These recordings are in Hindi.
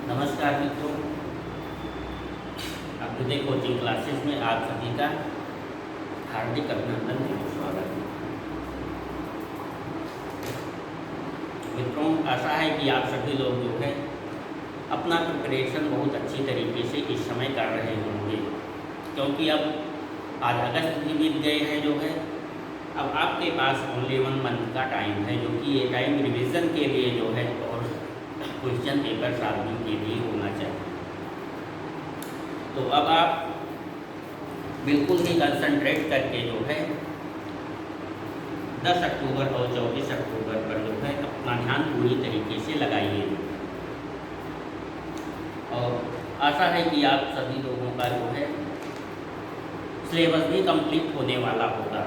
नमस्कार मित्रों, अभ्युदय कोचिंग क्लासेस में आप सभी का हार्दिक अभिनंदन एवं स्वागत है। मित्रों, आशा है कि आप सभी लोग जो है अपना प्रिपरेशन बहुत अच्छी तरीके से इस समय कर रहे होंगे, क्योंकि अब आज अगस्त भी बीत गए हैं जो है। अब आपके पास ओनली 1 मंथ का टाइम है, जो कि ये टाइम रिवीजन के लिए जो है और क्वेश्चन पेपर सॉल्विंग के लिए होना चाहिए। तो अब आप बिल्कुल ही कंसंट्रेट करके जो है 10 अक्टूबर और 24 अक्टूबर पर जो है अपना ध्यान पूरी तरीके से लगाइए। और आशा है कि आप सभी लोगों का जो है सिलेबस भी कंप्लीट होने वाला होगा।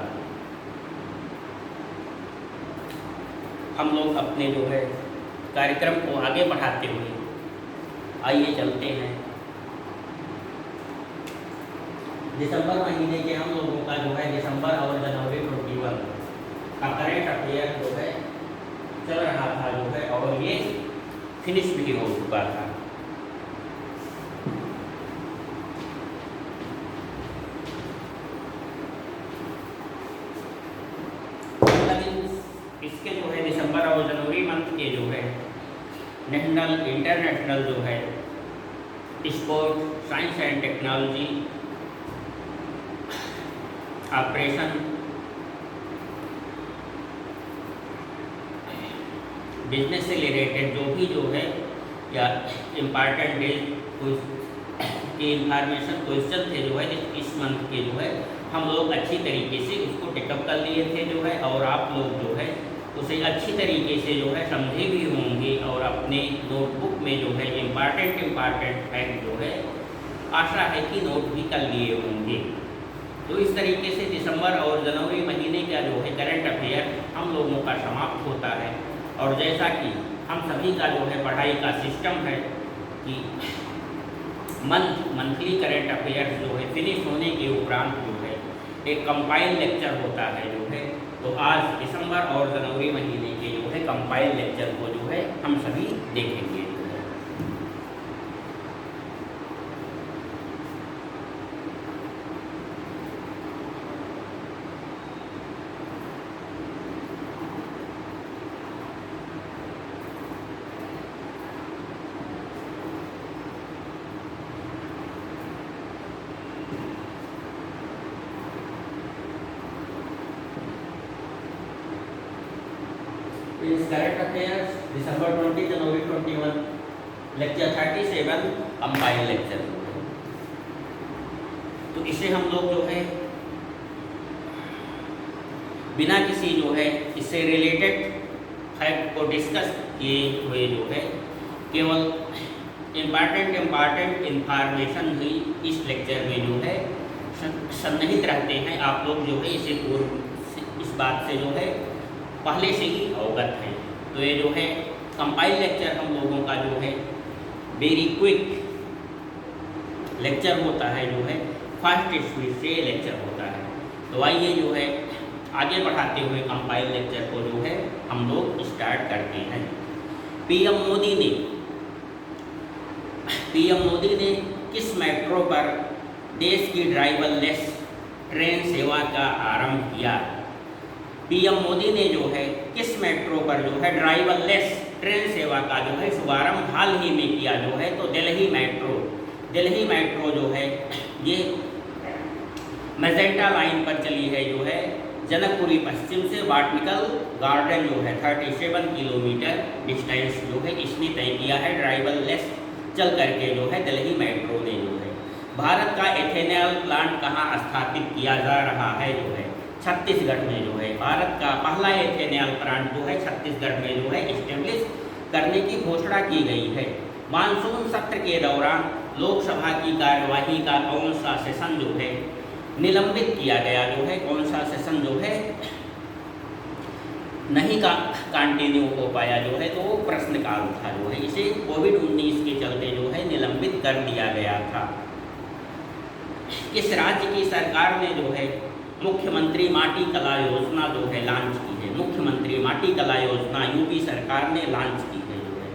हम लोग अपने जो है कार्यक्रम को आगे बढ़ाते हुए आइए चलते हैं। दिसंबर महीने के हम लोगों का जो है दिसंबर और जनवरी 21 का करेंट अफेयर जो है चल रहा था जो है, और ये फिनिश भी हो चुका था। इसके जो है दिसंबर और जनवरी मंथ के जो है नेशनल इंटरनेशनल जो है sport science and technology operation business से रिलेटेड जो भी जो है या इम्पॉर्टेंट के इंफॉर्मेशन क्वेश्चन थे जो है इस मंथ के जो है हम लोग अच्छी तरीके से उसको टेकअप कर लिए थे जो है, और आप लोग जो है उसे अच्छी तरीके से जो है समझे भी होंगे और अपने नोटबुक में जो है इम्पॉर्टेंट फैक्ट जो है आशा है कि नोट भी कर लिए होंगे। तो इस तरीके से दिसंबर और जनवरी महीने का जो है करंट अफेयर हम लोगों का समाप्त होता है। और जैसा कि हम सभी का जो है पढ़ाई का सिस्टम है कि मंथली करंट अफेयर जो है फिनिश होने के उपरांत जो है एक कंपाइल लेक्चर होता है जो है। तो आज दिसंबर और जनवरी महीने के जो है कंपाइल लेक्चर को जो है हम सभी देखेंगे। करंट अफेयर्स दिसंबर 20 जनवरी 21 लेक्चर 37 कंपाइल लेक्चर। तो इसे हम लोग जो है बिना किसी जो है इससे रिलेटेड फैक्ट को डिस्कस किए हुए जो है केवल इम्पॉर्टेंट इंफॉर्मेशन ही इस लेक्चर में जो है सन्निहित रहते हैं। आप लोग जो है इसे पूर्व इस बात से जो है पहले से ही अवगत है। तो ये जो है कंपाइल लेक्चर हम लोगों का जो है वेरी क्विक लेक्चर होता है जो है फर्स्ट स्पीड से लेक्चर होता है। तो आइए जो है आगे बढ़ाते हुए कंपाइल लेक्चर को जो है हम लोग स्टार्ट करते हैं। पीएम मोदी ने किस मेट्रो पर देश की ड्राइवरलेस ट्रेन सेवा का आरंभ किया? पीएम मोदी ने जो है किस मेट्रो पर जो है ड्राइवरलेस ट्रेन सेवा का जो है शुभारंभ हाल ही में किया जो है? तो दिल्ली मेट्रो जो है ये मैजेंटा लाइन पर चली है जो है जनकपुरी पश्चिम से बॉटनिकल गार्डन जो है 37 किलोमीटर डिस्टेंस जो है इसने तय किया है ड्राइवरलेस चल करके जो है दिल्ली मेट्रो ने जो है। भारत का एथेनॉल प्लांट कहाँ स्थापित किया जा रहा है जो है? छत्तीसगढ़ में जो है भारत का पहला एथेनॉल प्लांट जो है छत्तीसगढ़ में जो है इस्टेब्लिश करने की घोषणा की गई है। मानसून सत्र के दौरान लोकसभा की कार्यवाही का कौन सा सेशन जो है निलंबित किया गया जो है? कौन सा सेशन जो है नहीं कंटिन्यू हो पाया जो है? तो वो प्रश्नकाल था जो है, इसे कोविड-19 के चलते जो है निलंबित कर दिया गया था। किस राज्य की सरकार ने जो है मुख्यमंत्री माटी कला योजना जो है लॉन्च की है? मुख्यमंत्री माटी कला योजना यूपी सरकार ने लॉन्च की है जो है।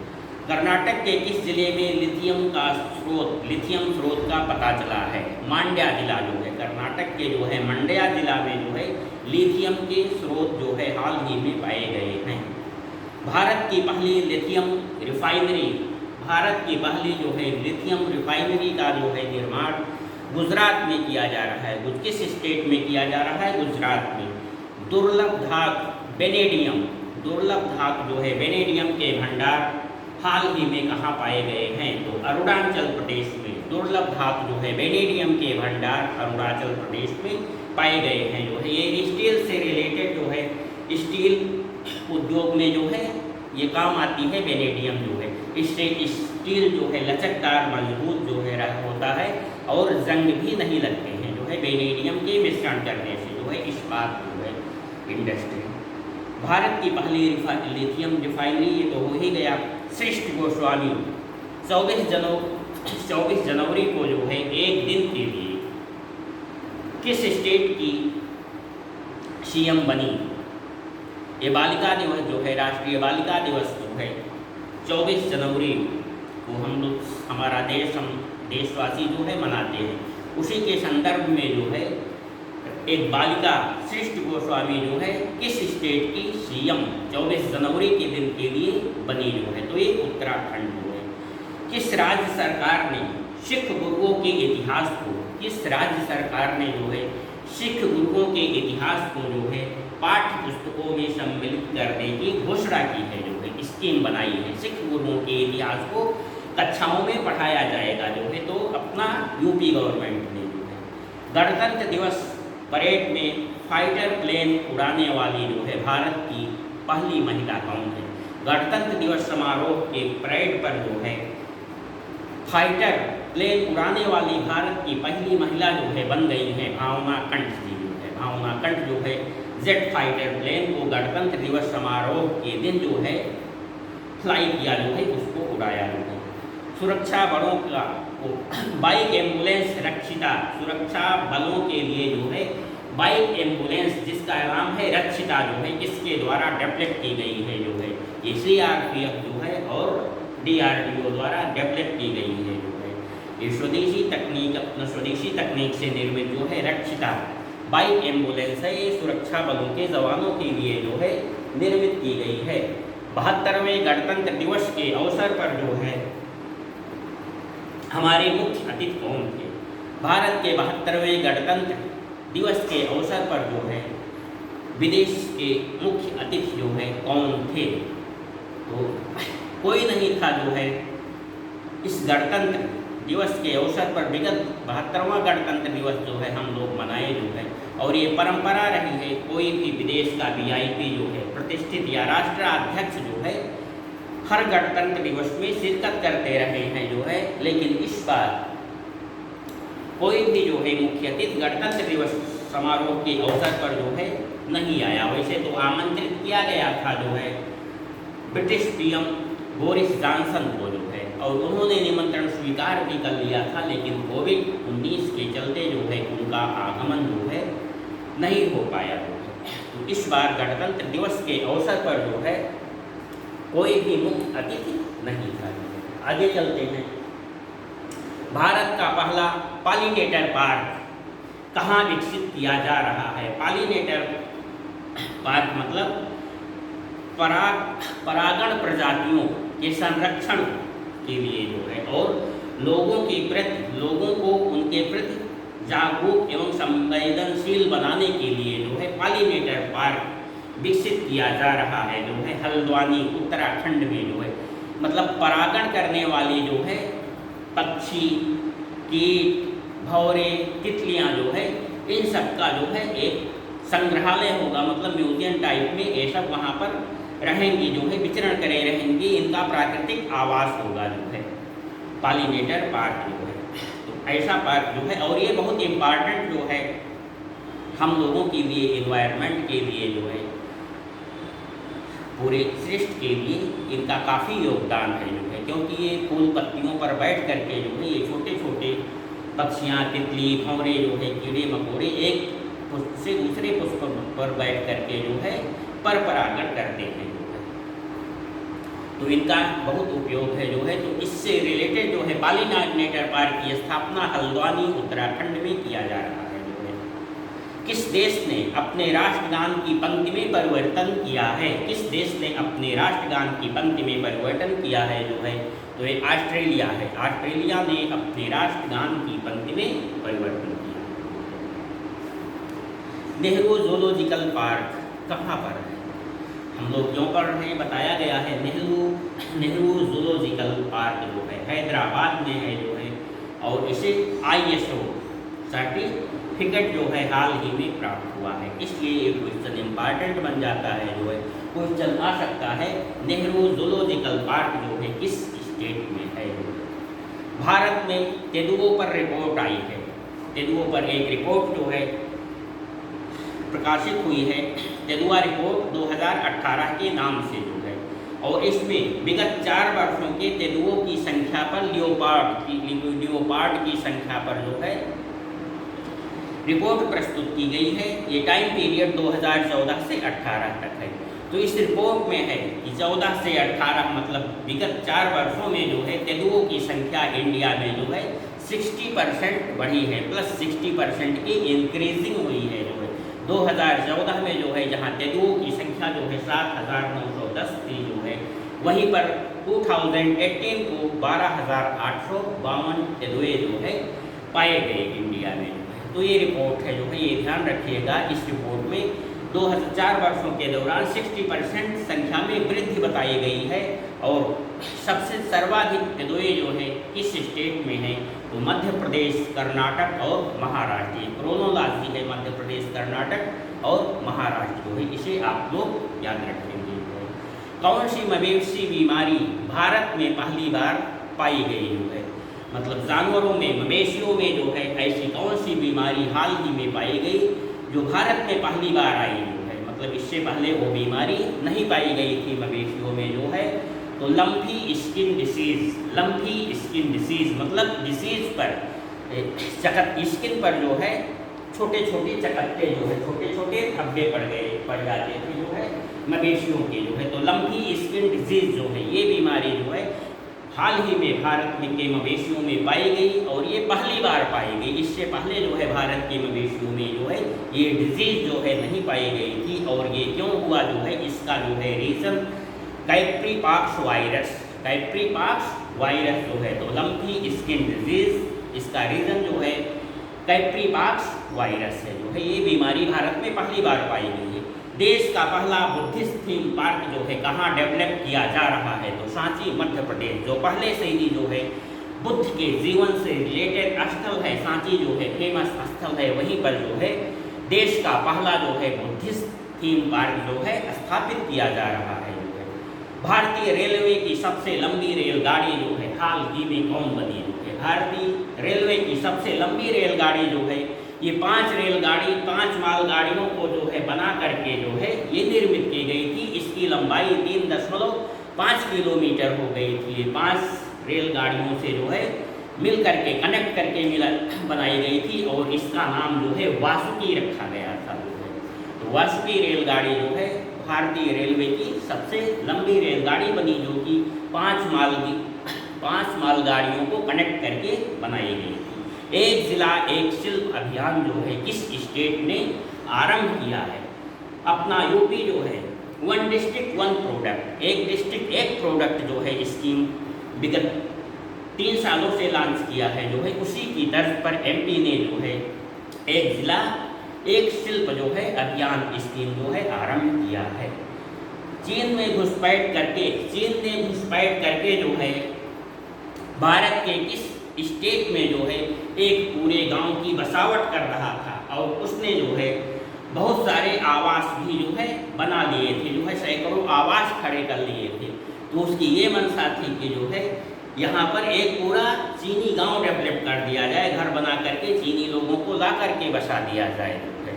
कर्नाटक के किस जिले में लिथियम स्रोत का पता चला है? मांड्या जिला जो है, कर्नाटक के जो है मंड्या जिला में जो है लिथियम के स्रोत जो है हाल ही में पाए गए हैं। भारत की पहली लिथियम रिफाइनरी जो है लिथियम रिफाइनरी का जो है निर्माण गुजरात में किया जा रहा है। किस स्टेट में किया जा रहा है? गुजरात में। दुर्लभ धातु जो है वेनेडियम के भंडार हाल ही में कहाँ पाए गए हैं? तो अरुणाचल प्रदेश में। दुर्लभ धातु जो है वेनेडियम के भंडार अरुणाचल प्रदेश में पाए गए हैं जो है। ये स्टील से रिलेटेड जो है, स्टील उद्योग में जो है ये काम आती है वेनेडियम जो है। इससे स्टील जो है लचकदार मजबूत जो है होता है और जंग भी नहीं लगते हैं जो है वेनेडियम के मिश्रण करने से जो है इस्पात जो है इंडस्ट्री। भारत की पहली लिथियम रिफाइनरी ये तो हो ही गया। श्रेष्ठ गोस्वामी 24 जनवरी को जो है एक दिन के लिए किस स्टेट की सीएम बनी? ये बालिका दिवस जो है, राष्ट्रीय बालिका दिवस जो है 24 जनवरी को हम लोग हमारा देशवासी जो है मनाते हैं। उसी के संदर्भ में जो है एक बालिका श्रेष्ठ गोस्वामी जो है किस स्टेट की सीएम 24 जनवरी के दिन के लिए बनी जो है? तो ये उत्तराखंड जो है। किस राज्य सरकार ने सिख गुरुओं के इतिहास को जो है सिख गुरुओं के इतिहास को जो है पाठ्य पुस्तकों में सम्मिलित करने की घोषणा की है जो है, स्कीम बनाई है। सिख गुरुओं के इतिहास को कक्षाओं में पढ़ाया जाएगा जो है। तो अपना यूपी गवर्नमेंट ने जो है गणतंत्र दिवस परेड में फाइटर प्लेन उड़ाने वाली जो है भारत की पहली महिला कौन है? गणतंत्र दिवस समारोह के परेड पर जो है फाइटर प्लेन उड़ाने वाली भारत की पहली महिला जो है बन गई है भावना कंठ जी जो है। भावना कंठ जो है जेट फाइटर प्लेन को गणतंत्र दिवस समारोह के दिन जो है फ्लाई किया जो है, उसको उड़ाया जो है। सुरक्षा बलों का बाइक एम्बुलेंस रक्षिता, सुरक्षा बलों के लिए जो है बाइक एम्बुलेंस जिसका नाम है रक्षिता जो है किसके द्वारा डेवलप की गई है जो है? ये CRPF जो है और DRDO द्वारा डेवलप की गई है जो है। ये स्वदेशी तकनीक से निर्मित जो है रक्षिता बाइक एम्बुलेंस है। ये सुरक्षा बलों के जवानों के लिए जो है निर्मित की गई है। 72वें गणतंत्र दिवस के अवसर पर जो है हमारे मुख्य अतिथि कौन थे? भारत के 72वें गणतंत्र दिवस के अवसर पर जो है विदेश के मुख्य अतिथि जो है कौन थे? तो कोई नहीं था जो है इस गणतंत्र दिवस के अवसर पर। विगत 72वां गणतंत्र दिवस जो है हम लोग मनाए जो है, और ये परंपरा रही है कोई भी विदेश का VIP जो है प्रतिष्ठित या राष्ट्राध्यक्ष जो है हर गणतंत्र दिवस में शिरकत करते रहे हैं जो है। लेकिन इस बार कोई भी जो है मुख्य अतिथि गणतंत्र दिवस समारोह के अवसर पर जो है नहीं आया। वैसे तो आमंत्रित किया गया था जो है ब्रिटिश PM बोरिस जॉनसन को जो है, और उन्होंने निमंत्रण स्वीकार भी कर लिया था, लेकिन कोविड-19 के चलते जो है उनका आगमन जो है नहीं हो पाया जो है। तो इस बार गणतंत्र दिवस के अवसर पर जो है कोई भी मुख्य अतिथि नहीं था। आगे चलते हैं। भारत का पहला पॉलिनेटर पार्क कहाँ विकसित किया जा रहा है? पॉलिनेटर पार्क मतलब परागण प्रजातियों के संरक्षण के लिए जो है और लोगों को उनके प्रति जागरूक एवं संवेदनशील बनाने के लिए जो है पॉलिनेटर पार्क विकसित किया जा रहा है जो है हल्द्वानी उत्तराखंड में जो है। मतलब परागण करने वाली जो है पक्षी, कीट, भौरे, तितलियाँ जो है इन सब का जो है एक संग्रहालय होगा, मतलब म्यूजियम टाइप में ये सब वहाँ पर रहेंगी जो है, विचरण करे रहेंगी। इनका प्राकृतिक आवास होगा जो है पॉलिनेटर पार्क जो है। तो ऐसा पार्क जो है, और ये बहुत इम्पॉर्टेंट जो है हम लोगों के लिए, इन्वायरमेंट के लिए जो है, पूरे सृष्टि के लिए इनका काफ़ी योगदान है जो है। क्योंकि ये फूल पत्तियों पर बैठ करके जो है ये छोटे छोटे पक्षियाँ, तितली, भंवरे जो है, कीड़े मकोड़े एक पुष्प से दूसरे पुष्प पर बैठ करके जो है पर परागण करते हैं जो है। तो इनका बहुत उपयोग है जो है। तो इससे रिलेटेड जो है पॉलिनेटर पार्क की स्थापना हल्द्वानी उत्तराखंड में किया जा रहा है जो है। किस देश ने अपने राष्ट्रगान की पंक्ति में परिवर्तन किया है? किस देश ने अपने राष्ट्रगान की पंक्ति में परिवर्तन किया है जो है? तो ये ऑस्ट्रेलिया है। ऑस्ट्रेलिया ने अपने राष्ट्रगान की पंक्ति में परिवर्तन किया। नेहरू जूलॉजिकल पार्क कहाँ पर है? हम लोग क्यों पढ़ रहे हैं, बताया गया है। नेहरू जूलॉजिकल पार्क जो है हैदराबाद में है जो है, और इसे ISO सर्टिफिकेट जो है हाल ही में प्राप्त हुआ है। इसलिए ये क्वेश्चन इम्पॉर्टेंट बन जाता है जो है। क्वेश्चन आ सकता है नेहरू जूलॉजिकल पार्क जो है किस स्टेट में है। भारत में तेंदुओं पर रिपोर्ट आई है। तेंदुओं पर एक रिपोर्ट जो है प्रकाशित हुई है, तेंदुआ रिपोर्ट 2018 के नाम से जो है, और इसमें विगत 4 वर्षों के तेंदुओं की संख्या पर लियोपार्ड की संख्या पर जो है रिपोर्ट प्रस्तुत की गई है। ये टाइम पीरियड 2014 से 18 तक है। तो इस रिपोर्ट में है कि 14 से 18 मतलब विगत 4 वर्षों में जो है तेंदुओं की संख्या इंडिया में जो है 60% बढ़ी है, प्लस 60% की इंक्रीजिंग हुई है जो है। 2014 में जो है जहाँ तेंदुओं की संख्या जो है 7,910 थी जो है, वहीं पर 2018 को 12,852 तेंदुए जो है पाए गए इंडिया में। तो ये रिपोर्ट है जो है, ये ध्यान रखिएगा। इस रिपोर्ट में 2004 वर्षों के दौरान 60% संख्या में वृद्धि बताई गई है, और सबसे सर्वाधिक तेंदुए जो है किस स्टेट में है? तो मध्य प्रदेश, कर्नाटक और महाराष्ट्र। ये क्रोनोलॉजी है, मध्य प्रदेश, कर्नाटक और महाराष्ट्र जो है, इसे आप लोग याद रखेंगे। कौन सी मवेशी बीमारी भारत में पहली बार पाई गई जो है? मतलब जानवरों में, मवेशियों में जो है ऐसी कौन सी बीमारी हाल ही में पाई गई जो भारत में पहली बार आई जो है? मतलब इससे पहले वो बीमारी नहीं पाई गई थी मवेशियों में जो है। तो lumpy skin disease, lumpy skin disease मतलब डिसीज पर स्किन पर जो है छोटे छोटे चकत्ते जो है, छोटे छोटे धब्बे पड़ जाते थे जो है मवेशियों के जो है। तो लम्पी स्किन डिजीज जो है, ये बीमारी जो है हाल ही में भारत में के मवेशियों में पाई गई, और ये पहली बार पाई गई। इससे पहले जो है भारत के मवेशियों में जो है ये डिजीज जो है नहीं पाई गई थी। और ये क्यों हुआ जो है, इसका जो है रीज़न कैप्रीपॉक्स वायरस जो है। तो लम्पी स्किन डिजीज इसका रीज़न जो है कैप्रीपॉक्स वायरस है जो है। ये बीमारी भारत में पहली बार पाई गई है। देश का पहला बुद्धिस्ट थीम पार्क जो है कहाँ डेवलप किया जा रहा है? तो सांची, मध्य प्रदेश, जो पहले से ही जो है बुद्ध के जीवन से रिलेटेड स्थल है। सांची जो है फेमस स्थल है, वहीं पर जो है देश का पहला जो है बुद्धिस्ट थीम पार्क जो है स्थापित किया जा रहा है जो है। भारतीय रेलवे की सबसे लंबी रेलगाड़ी जो है हाल ही में कौन बनी जो है? भारतीय रेलवे की सबसे लंबी रेलगाड़ी जो है, ये 5 मालगाड़ियों को जो है बना करके जो है ये निर्मित की गई थी। इसकी लंबाई 3.5 किलोमीटर हो गई थी। 5 रेलगाड़ियों से जो है मिल करके कनेक्ट करके बनाई गई थी, और इसका नाम जो है वासुकी रखा गया था जो है। तो वासुकी रेलगाड़ी जो है भारतीय रेलवे की सबसे लंबी रेलगाड़ी बनी, जो कि 5 मालगाड़ियों को कनेक्ट करके बनाई गई थी। एक जिला एक शिल्प अभियान जो है किस स्टेट ने आरंभ किया है? अपना यूपी जो है 1 डिस्ट्रिक्ट 1 प्रोडक्ट, एक डिस्ट्रिक्ट एक प्रोडक्ट जो है स्कीम विगत 3 सालों से लॉन्च किया है जो है। उसी की तर्ज पर MP ने जो है एक जिला एक शिल्प जो है अभियान स्कीम जो है आरंभ किया है। चीन ने घुसपैठ करके जो है भारत के किस स्टेट में जो है एक पूरे गांव की बसावट कर रहा था, और उसने जो है बहुत सारे आवास भी जो है बना लिए थे जो है, सैकड़ों आवास खड़े कर लिए थे। तो उसकी ये मंशा थी कि जो है यहाँ पर एक पूरा चीनी गांव डेवलप कर दिया जाए, घर बना करके चीनी लोगों को ला करके बसा दिया जाए जो है।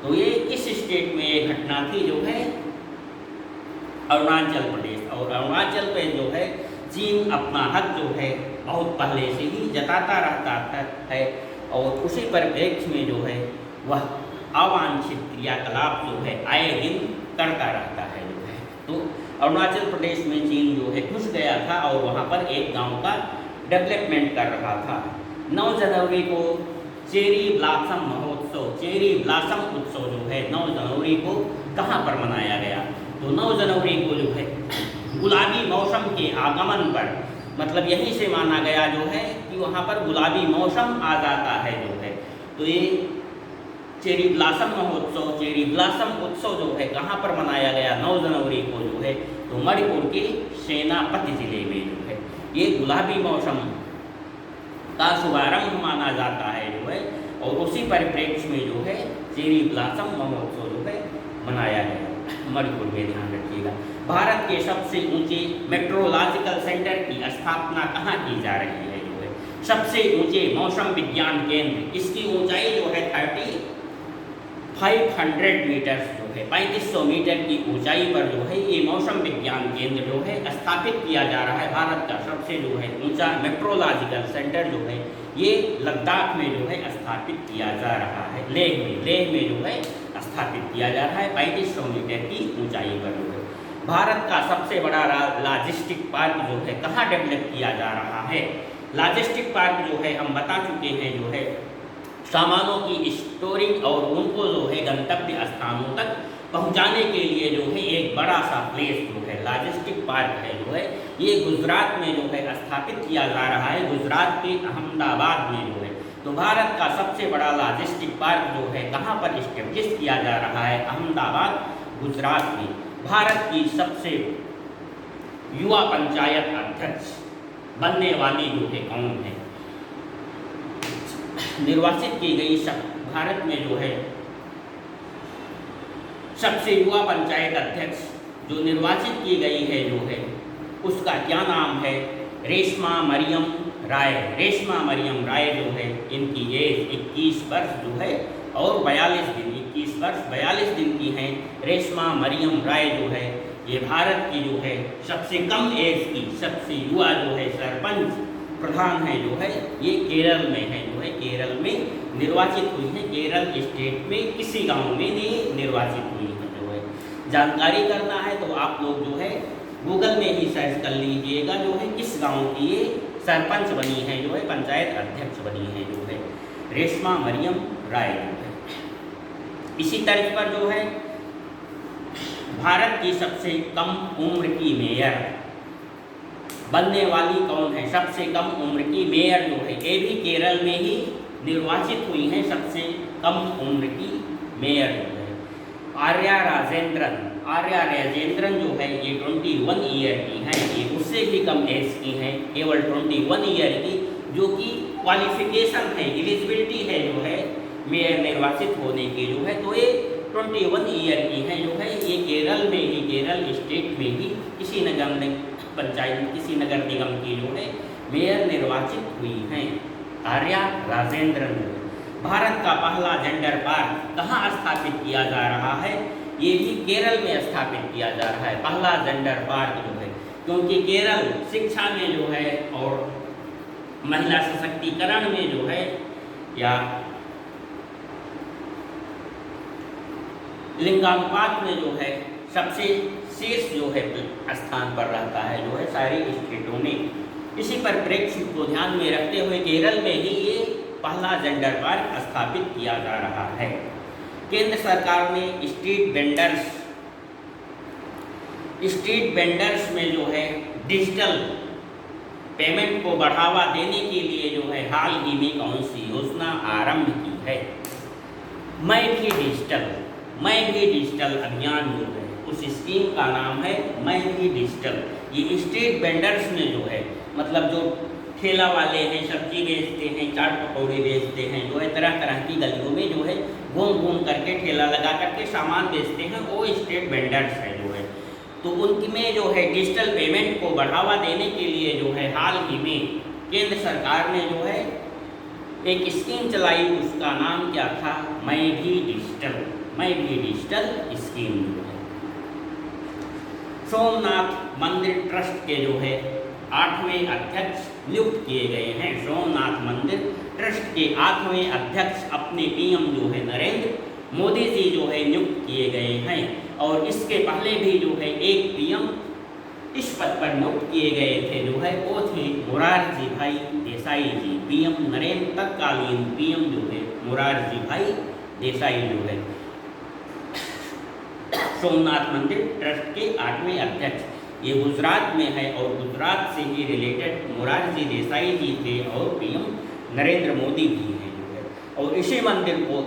तो ये किस स्टेट में ये घटना थी जो है? अरुणाचल प्रदेश। और अरुणाचल पे जो है चीन अपना हक जो है बहुत पहले से ही जताता रहता है, और उसी परिप्रेक्ष्य में जो है वह अवांछित क्रियाकलाप जो है आए दिन करता रहता है जो है। तो अरुणाचल प्रदेश में चीन जो है घुस गया था और वहाँ पर एक गांव का डेवलपमेंट कर रहा था। 9 जनवरी को चेरी ब्लॉसम महोत्सव, चेरी ब्लॉसम उत्सव जो है 9 जनवरी को कहाँ पर मनाया गया? तो 9 जनवरी को जो है गुलाबी मौसम के आगमन पर, मतलब यहीं से माना गया जो है कि वहाँ पर गुलाबी मौसम आ जाता है जो है। तो ये चेरी ब्लॉसम महोत्सव, चेरी ब्लॉसम उत्सव जो है कहाँ पर मनाया गया? 9 जनवरी को जो है तो मणिपुर के सेनापति जिले में जो है ये गुलाबी मौसम का शुभारंभ माना जाता है जो है, और उसी परिप्रेक्ष्य में जो है चेरी ब्लॉसम महोत्सव जो है मनाया गया मणिपुर में। ध्यान रखिएगा, भारत के सबसे ऊंचे मेट्रोलॉजिकल सेंटर की स्थापना कहाँ की जा रही है? जो है सबसे ऊंचे मौसम विज्ञान केंद्र, इसकी ऊंचाई जो है 500 मीटर जो है 3500 मीटर की ऊंचाई पर जो है ये मौसम विज्ञान केंद्र जो है स्थापित किया जा रहा है। भारत का सबसे जो है ऊंचा मेट्रोलॉजिकल सेंटर जो है ये लद्दाख में जो है स्थापित किया जा रहा है, लेह में जो है स्थापित किया जा रहा है 3500 मीटर की ऊंचाई पर जो है। भारत का सबसे बड़ा लॉजिस्टिक पार्क जो है कहाँ डेवलप किया जा रहा है? लॉजिस्टिक पार्क जो है हम बता चुके हैं जो है सामानों की स्टोरिंग और उनको जो है गंतव्य स्थानों तक पहुंचाने के लिए जो है एक बड़ा सा प्लेस जो है लॉजिस्टिक पार्क है जो है ये गुजरात में जो है स्थापित किया जा रहा है, गुजरात के अहमदाबाद में जो है। तो भारत का सबसे बड़ा लॉजिस्टिक पार्क जो है कहाँ पर इस्टेब्लिश किया जा रहा है? अहमदाबाद, गुजरात में। भारत की सबसे युवा पंचायत अध्यक्ष बनने वाली जो है कौन है? निर्वाचित की गई भारत में जो है सबसे युवा पंचायत अध्यक्ष जो निर्वाचित की गई है जो है उसका क्या नाम है? रेशमा मरियम राय। रेशमा मरियम राय जो है इनकी एज 21 वर्ष जो है और 42 दिन, 21 वर्ष 42 दिन की हैं रेशमा मरियम राय जो है। ये भारत की जो है सबसे कम एज की, सबसे युवा जो है सरपंच प्रधान है जो है ये केरल में है जो है, केरल में निर्वाचित हुई है। केरल स्टेट में किसी गांव में ये निर्वाचित हुई है जो है। जानकारी करना है तो आप लोग जो है गूगल में ही सर्च कर लीजिएगा जो है किस गांव की ये सरपंच बनी है जो है, पंचायत अध्यक्ष बनी है जो है रेशमा मरियम राय जो है। इसी तर्ज पर जो है भारत की सबसे कम उम्र की मेयर बनने वाली कौन है? सबसे कम उम्र की मेयर जो है ये भी केरल में ही निर्वाचित हुई है, सबसे कम उम्र की मेयर जो है आर्या राजेंद्रन। आर्या राजेंद्रन जो है ये 21 ईयर की हैं, ये उससे भी कम एज की हैं, केवल 21 ईयर की, जो कि क्वालिफिकेशन है, एलिजिबिलिटी है जो है मेयर निर्वाचित होने की जो है। तो ये 21 ईयर की हैं जो है, ये केरल में ही, केरल स्टेट में ही किसी नगर पंचायत, किसी नगर निगम की जो है मेयर निर्वाचित हुई हैं आर्या राजेंद्रन। भारत का पहला जेंडर पार्क कहाँ स्थापित किया जा रहा है? ये भी केरल में स्थापित किया जा रहा है पहला जेंडर पार्क जो है, क्योंकि केरल शिक्षा में जो है और महिला सशक्तिकरण में जो है या लिंगानुपात में जो है सबसे शीर्ष जो है स्थान पर रहता है जो है सारी स्टेटों में। इसी परिप्रेक्ष्य को ध्यान में रखते हुए केरल में ही ये पहला जेंडर पार्क स्थापित किया जा रहा है। केंद्र सरकार ने स्ट्रीट वेंडर्स में जो है डिजिटल पेमेंट को बढ़ावा देने के लिए जो है हाल ही में कौन सी योजना आरंभ की है? मैं भी डिजिटल अभियान जो है उस स्कीम का नाम है मैं भी डिजिटल। ये स्ट्रीट वेंडर्स में जो है मतलब जो ठेला वाले हैं, सब्जी बेचते हैं, चाट पकौड़े बेचते हैं जो है, तरह तरह की गलियों में जो है घूम घूम करके ठेला लगा करके सामान बेचते हैं, वो स्ट्रीट वेंडर्स हैं जो है। तो उनमें जो है डिजिटल पेमेंट को बढ़ावा देने के लिए जो है हाल ही में केंद्र सरकार ने जो है एक स्कीम चलाई, उसका नाम क्या था? मैं भी डिजिटल स्कीम जो है। सोमनाथ मंदिर ट्रस्ट के जो है 8वें अध्यक्ष नियुक्त किए गए हैं। सोमनाथ मंदिर ट्रस्ट के 8वें अध्यक्ष अपने पीएम जो है नरेंद्र मोदी जी जो है नियुक्त किए गए हैं, और इसके पहले भी जो है एक पीएम इस पद पर नियुक्त किए गए थे जो है वो थे मोरारजी भाई देसाई जी, पीएम नरेंद्र, तत्कालीन पीएम जो है मोरारजी भाई देसाई जो है सोमनाथ मंदिर ट्रस्ट के 8वें अध्यक्ष। ये गुजरात में है और गुजरात से ही रिलेटेड मोरारजी देसाई जी थे और पीएम नरेंद्र मोदी भी हैं जो है। और इसी मंदिर को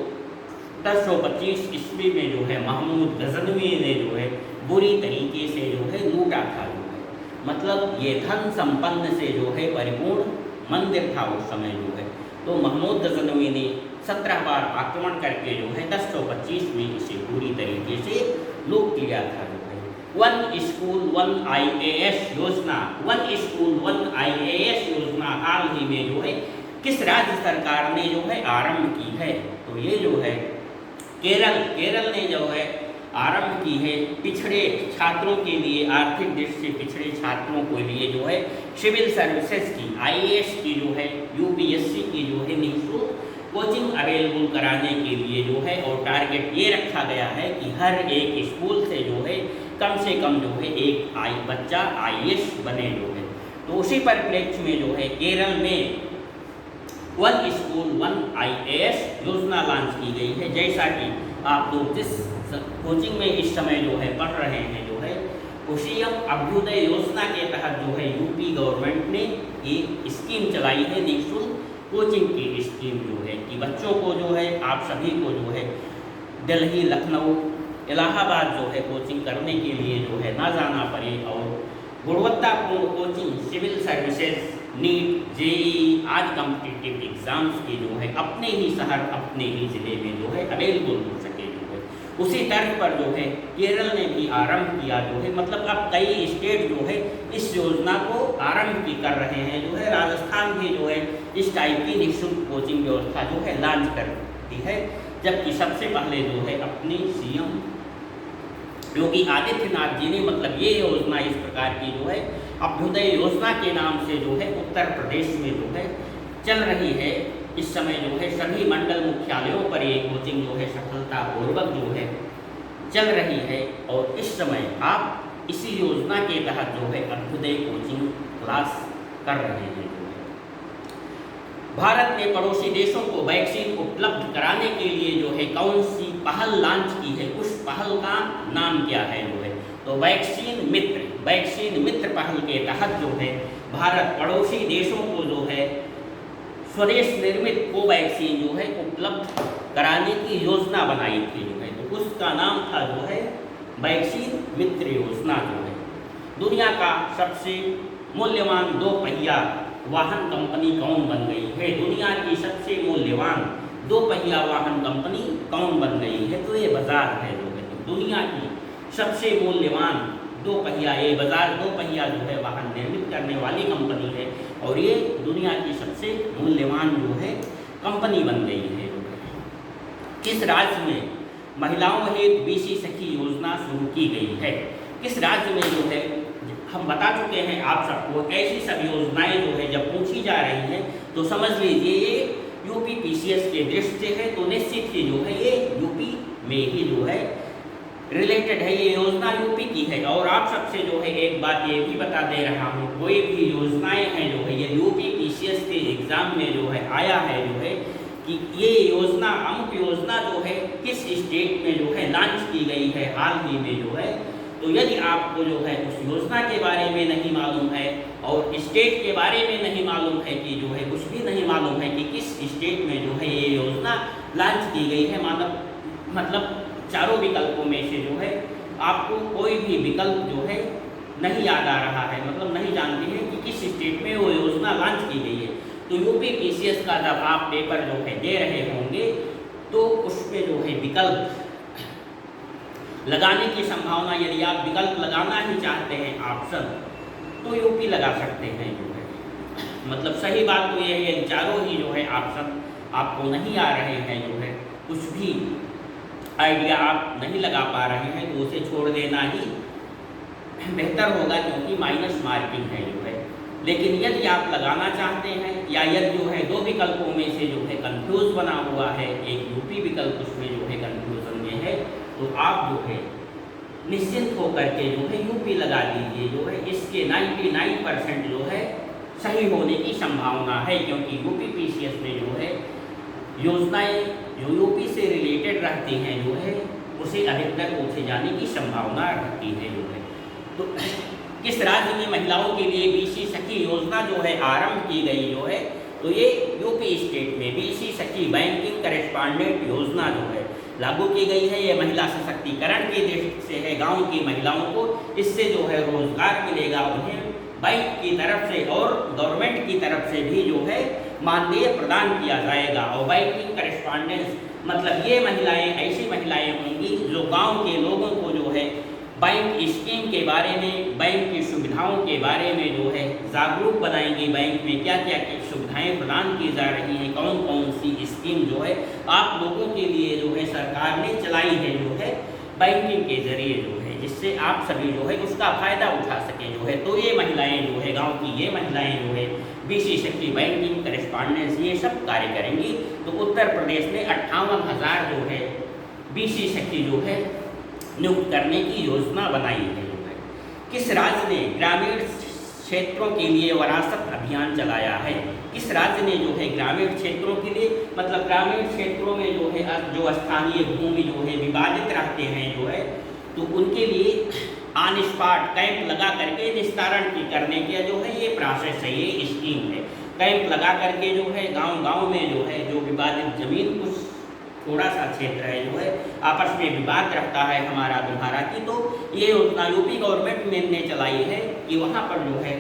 1025 ईस्वी में जो है महमूद गजनवी ने जो है बुरी तरीके से जो है लूटा था जो है। मतलब ये धन संपन्न से जो है परिपूर्ण मंदिर था उस समय जो है। तो महमूद गजनवी ने 17 बार आक्रमण करके जो है 1025 में इसे पूरी तरीके से लूट लिया था जो है। 1 स्कूल 1 IAS योजना, 1 स्कूल 1 IAS योजना हाल ही में जो है किस राज्य सरकार ने जो है आरंभ की है? तो ये जो है केरल ने जो है आरंभ की है पिछड़े छात्रों के लिए, आर्थिक दृष्टि से पिछड़े छात्रों के लिए जो है सिविल सर्विसेज की, IAS की जो है, UPSC की जो है निःशुल्क कोचिंग अवेलेबल कराने के लिए जो है। और टारगेट ये रखा गया है कि हर एक स्कूल से जो है कम से कम जो है एक बच्चा IAS बने जो है। तो उसी परिप्रेक्ष्य में जो है केरल में 1 स्कूल 1 IAS योजना लॉन्च की गई है। जैसा कि आप लोग जिस कोचिंग में इस समय जो है पढ़ रहे हैं जो है, उसी अभ्युदय योजना के तहत जो है यूपी गवर्नमेंट ने एक स्कीम चलाई है, निःशुल्क कोचिंग की स्कीम जो है कि बच्चों को जो है, आप सभी को जो है दिल्ली, लखनऊ, इलाहाबाद जो है कोचिंग करने के लिए जो है ना जाना पड़े और गुणवत्तापूर्ण coaching civil services, NEET, JEE आज कॉम्पिटिटिव एग्जाम्स की जो है अपने ही शहर, अपने ही ज़िले में जो है अवेलेबल हो सके जो है। उसी तर्ज पर जो है केरल ने भी आरंभ किया जो है। मतलब अब कई स्टेट जो है इस योजना को आरंभ की कर रहे हैं जो है। राजस्थान भी जो है इस टाइप की निःशुल्क कोचिंग व्यवस्था जो है लॉन्च करती है, जबकि सबसे पहले जो है अपनी CM योगी आदित्यनाथ जी ने मतलब ये योजना इस प्रकार की जो है अभ्युदय योजना के नाम से जो है उत्तर प्रदेश में जो है चल रही है। इस समय जो है सभी मंडल मुख्यालयों पर ये कोचिंग जो है सफलतापूर्वक जो है चल रही है। और इस समय आप इसी योजना के तहत जो है अभ्युदय कोचिंग क्लास कर रहे हैं जो है। भारत ने पड़ोसी देशों को वैक्सीन उपलब्ध कराने के लिए जो है कौन सी पहल लॉन्च की है? उस पहल का नाम क्या है जो है? तो वैक्सीन मित्र पहल के तहत जो है भारत पड़ोसी देशों को जो है स्वदेश निर्मित कोवैक्सीन जो है उपलब्ध कराने की योजना बनाई थी जो है। तो उसका नाम था जो है वैक्सीन मित्र योजना जो है। दुनिया का सबसे मूल्यवान 2 पहिया वाहन कंपनी कौन बन गई है? दुनिया की सबसे मूल्यवान 2 पहिया वाहन कंपनी कौन बन गई है? तो ये बजाज है जो है। तो दुनिया की सबसे मूल्यवान 2 पहिया, ये बजाज 2 पहिया जो है वाहन निर्मित करने वाली कंपनी है और ये दुनिया की सबसे मूल्यवान जो है कंपनी बन गई है जो है। किस राज्य में महिलाओं हेतु BC सखी योजना शुरू की गई है? किस राज्य में जो है हम बता चुके हैं आप सबको। ऐसी सब योजनाएं जो है जब पूछी जा रही हैं तो समझ लीजिए ये यूपी PCS के दृष्टि से है, तो निश्चित ही जो है ये यूपी में ही जो है रिलेटेड है, ये योजना यूपी की है। और आप सबसे जो है एक बात ये भी बता दे रहा हूँ, कोई भी योजनाएं हैं जो है ये यूपी PCS के एग्ज़ाम में जो है आया है जो है कि ये योजना, अमुक योजना जो है किस स्टेट में जो है लॉन्च की गई है हाल ही में जो है। तो यदि आपको जो है उस योजना के बारे में नहीं मालूम है और स्टेट के बारे में नहीं मालूम है कि जो है कुछ भी नहीं मालूम है कि किस स्टेट में जो है ये योजना लॉन्च की गई है, मतलब चारों विकल्पों में से जो है आपको कोई भी विकल्प जो है नहीं याद आ रहा है, मतलब नहीं जानते हैं कि किस स्टेट में वो योजना लॉन्च की गई है। तो यूपी PCS का जब आप पेपर जो है दे रहे होंगे तो उसमें जो है विकल्प लगाने की संभावना, यदि आप विकल्प लगाना ही चाहते हैं ऑप्शन, तो यूपी लगा सकते हैं जो है। मतलब सही बात तो यह है चारों ही जो है ऑप्शन आपको नहीं आ रहे हैं जो है, कुछ भी आइडिया आप नहीं लगा पा रहे हैं तो उसे छोड़ देना ही बेहतर होगा क्योंकि माइनस मार्किंग है जो है। लेकिन यदि आप लगाना चाहते हैं या यदि जो है 2 विकल्पों में से जो है कंफ्यूज बना हुआ है, एक यूपी विकल्प उसमें जो है कंफ्यूजन में है, तो आप जो है निश्चिंत होकर के जो है यूपी लगा दीजिए, जो है इसके 99% जो है सही होने की संभावना है, क्योंकि यूपी पीसीएस में जो है योजनाएं जो यूपी से रिलेटेड रहती हैं जो है उसे अधिकतर पूछे जाने की संभावना रहती है जो है। तो किस राज्य में महिलाओं के लिए बीसी सखी योजना जो है आरंभ की गई जो है, तो ये यूपी स्टेट में बीसी सखी बैंकिंग करेस्पॉन्डेंट योजना जो है लागू की गई है। ये महिला सशक्तिकरण की दृष्टि से है, गांव की महिलाओं को इससे जो है रोजगार मिलेगा, उन्हें बैंक की तरफ से और गवर्नमेंट की तरफ से भी जो है मानदेय प्रदान किया जाएगा। और बैंकिंग करेस्पॉन्डेंस मतलब ये महिलाएं ऐसी महिलाएं होंगी जो गांव के लोगों को जो है बैंक स्कीम के बारे में, बैंक की सुविधाओं के बारे में जो है जागरूक बनाएंगी, बैंक में क्या क्या सुविधाएं प्रदान की जा रही हैं, कौन कौन सी स्कीम जो है आप लोगों के लिए जो है सरकार ने चलाई है जो है बैंकिंग के जरिए जो है, जिससे आप सभी जो है उसका फायदा उठा सकें जो है। तो ये महिलाएं जो है गांव की ये महिलाएं जो है बीसी सखी बैंकिंग करेस्पॉन्डेंस ये सब कार्य करेंगी। तो उत्तर प्रदेश में 58,000 जो है बीसी सखी जो है नियुक्त करने की योजना बनाई है जो है। किस राज्य ने ग्रामीण क्षेत्रों के लिए विरासत अभियान चलाया है? किस राज्य ने जो है ग्रामीण क्षेत्रों के लिए मतलब ग्रामीण क्षेत्रों में जो है जो स्थानीय भूमि जो है विवादित रहते हैं जो है, तो उनके लिए ऑन स्पॉट कैंप लगा करके निस्तारण की करने के जो है ये प्रोसेस है, ये स्कीम है। कैंप लगा करके जो है गांव-गांव में जो है जो विवादित जमीन कुछ थोड़ा सा क्षेत्र है जो है आपस में विवाद रहता है हमारा तुम्हारा की, तो ये योजना यूपी गवर्नमेंट ने चलाई है कि वहाँ पर जो है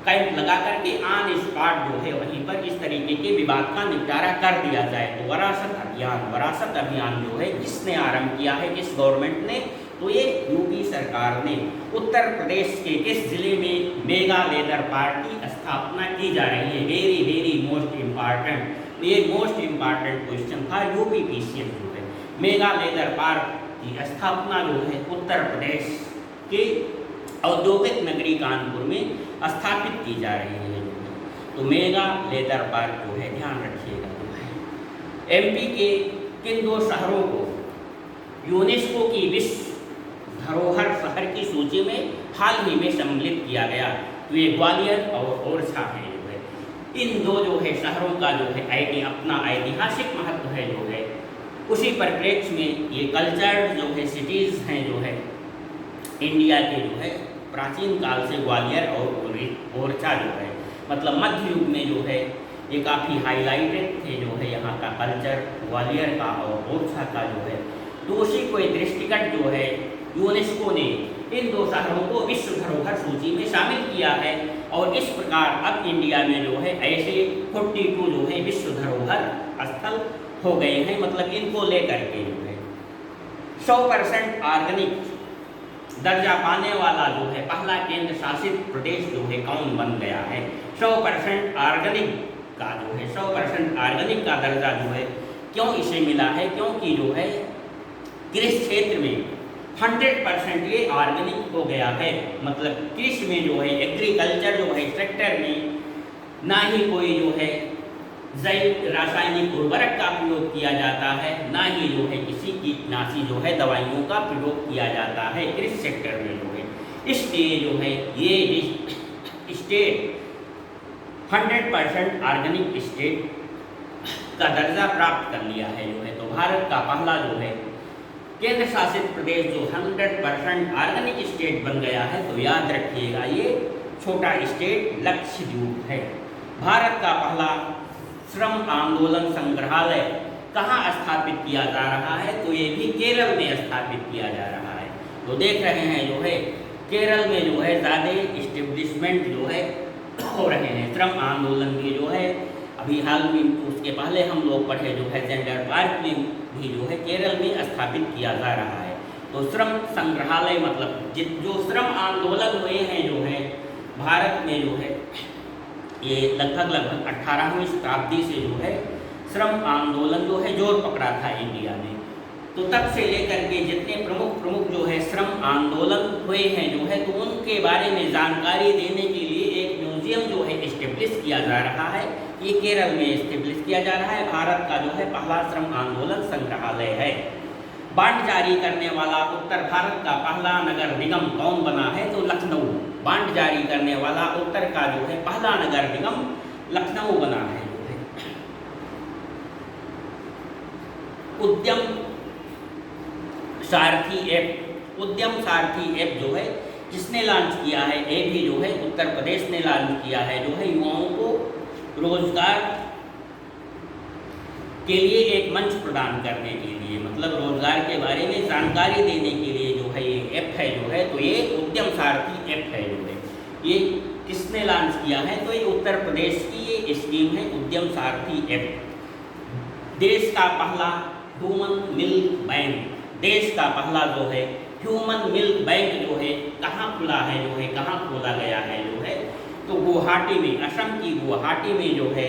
कैंप लगा करके ऑन स्पॉट जो है वहीं पर इस तरीके के विवाद का निपटारा कर दिया जाए। तो विरासत अभियान जो है किसने आरंभ किया है, किस गवर्नमेंट ने? तो ये यूपी सरकार ने। उत्तर प्रदेश के किस जिले में मेगा लेदर पार्क की स्थापना की जा रही है? वेरी वेरी मोस्ट इम्पॉर्टेंट, ये मोस्ट इम्पॉर्टेंट क्वेश्चन था यूपी पीसीएस जो है। मेगा लेदर पार्क की स्थापना जो है उत्तर प्रदेश के औद्योगिक नगरी कानपुर में स्थापित की जा रही है। तो मेगा लेदर पार्क जो है ध्यान रखिएगा जो है। एमपी के किन 2 शहरों को यूनेस्को की विश्व धरोहर शहर की सूची में हाल ही में सम्मिलित किया गया? तो ये ग्वालियर और ओरछा है जो है। इन 2 जो है शहरों का जो है अपना ऐतिहासिक महत्व है जो है, उसी परिप्रेक्ष्य में ये कल्चर्ड जो है सिटीज़ हैं जो है इंडिया के जो है प्राचीन काल से ग्वालियर और ओरछा जो है मतलब मध्य युग में जो है ये काफ़ी हाईलाइटेड थे जो है यहाँ का कल्चर ग्वालियर का और ओरछा का जो है। तो उसी को दृष्टिगत जो है यूनेस्को ने इन 2 शहरों को विश्व धरोहर सूची में शामिल किया है। और इस प्रकार अब इंडिया में जो है ऐसे 42 जो है विश्व धरोहर स्थल हो गए हैं, मतलब इनको लेकर के जो है 100% ऑर्गेनिक दर्जा पाने वाला जो है पहला केंद्र शासित प्रदेश जो है कौन बन गया है? 100% ऑर्गेनिक का जो है 100% ऑर्गेनिक का दर्जा जो है क्यों इसे मिला है? क्योंकि जो है कृषि क्षेत्र में 100% ये ऑर्गेनिक हो गया है, मतलब कृषि में जो है एग्रीकल्चर जो है सेक्टर में ना ही कोई जो है जैव रासायनिक उर्वरक का प्रयोग किया जाता है, ना ही जो है किसी कीटनाशी जो है दवाइयों का प्रयोग किया जाता है कृषि सेक्टर में जो है। इसलिए जो है ये स्टेट 100% ऑर्गेनिक स्टेट का दर्जा प्राप्त कर लिया है जो है। तो भारत का पहला जो है केंद्र शासित प्रदेश जो 100% ऑर्गेनिक स्टेट बन गया है, तो याद रखिएगा ये छोटा स्टेट लक्षद्वीप है। भारत का पहला श्रम आंदोलन संग्रहालय कहाँ स्थापित किया जा रहा है? तो ये भी केरल में स्थापित किया जा रहा है। तो देख रहे हैं जो है केरल में जो है ज़्यादा इस्टेब्लिशमेंट जो है हो रहे हैं श्रम आंदोलन के जो है। अभी हाल में उसके पहले हम लोग पढ़े जो है जेंडर पार्क में भी जो है केरल में स्थापित किया जा रहा है। तो श्रम संग्रहालय मतलब जो श्रम आंदोलन हुए हैं जो है भारत में जो है ये लगभग 18वीं शताब्दी से जो है श्रम आंदोलन जो है जोर पकड़ा था इंडिया में। तो तब से लेकर के जितने प्रमुख जो है श्रम आंदोलन हुए हैं जो है, तो उनके बारे में जानकारी देने के लिए एक म्यूजियम जो है इस्टेब्लिश किया जा रहा है। ये केरल में इस्टेब्लिश किया जा रहा है। भारत का जो है पहला श्रम आंदोलन संग्रहालय है। बांड जारी करने वाला उत्तर भारत का पहला नगर निगम कौन बना है? तो लखनऊ। बांड जारी करने वाला उत्तर का जो है पहला नगर निगम लखनऊ बना है जो है। उद्यम सारथी ऐप, उद्यम सारथी ऐप जो है किसने लॉन्च किया है? ये भी जो है उत्तर प्रदेश ने लॉन्च किया है जो है, युवाओं को रोजगार के लिए एक मंच प्रदान करने के लिए, मतलब रोजगार के बारे में जानकारी देने के लिए जो है ये ऐप है जो है, तो ये उद्यम सारथी ऐप है जो है। ये किसने लॉन्च किया है? तो ये उत्तर प्रदेश की ये स्कीम है, उद्यम सारथी ऐप। देश का पहला ह्यूमन मिल्क बैंक, देश का पहला जो है ह्यूमन मिल्क बैंक जो है कहाँ खुला है जो है, कहाँ खोला गया है जो है? तो गुवाहाटी में, असम की गुवाहाटी में जो है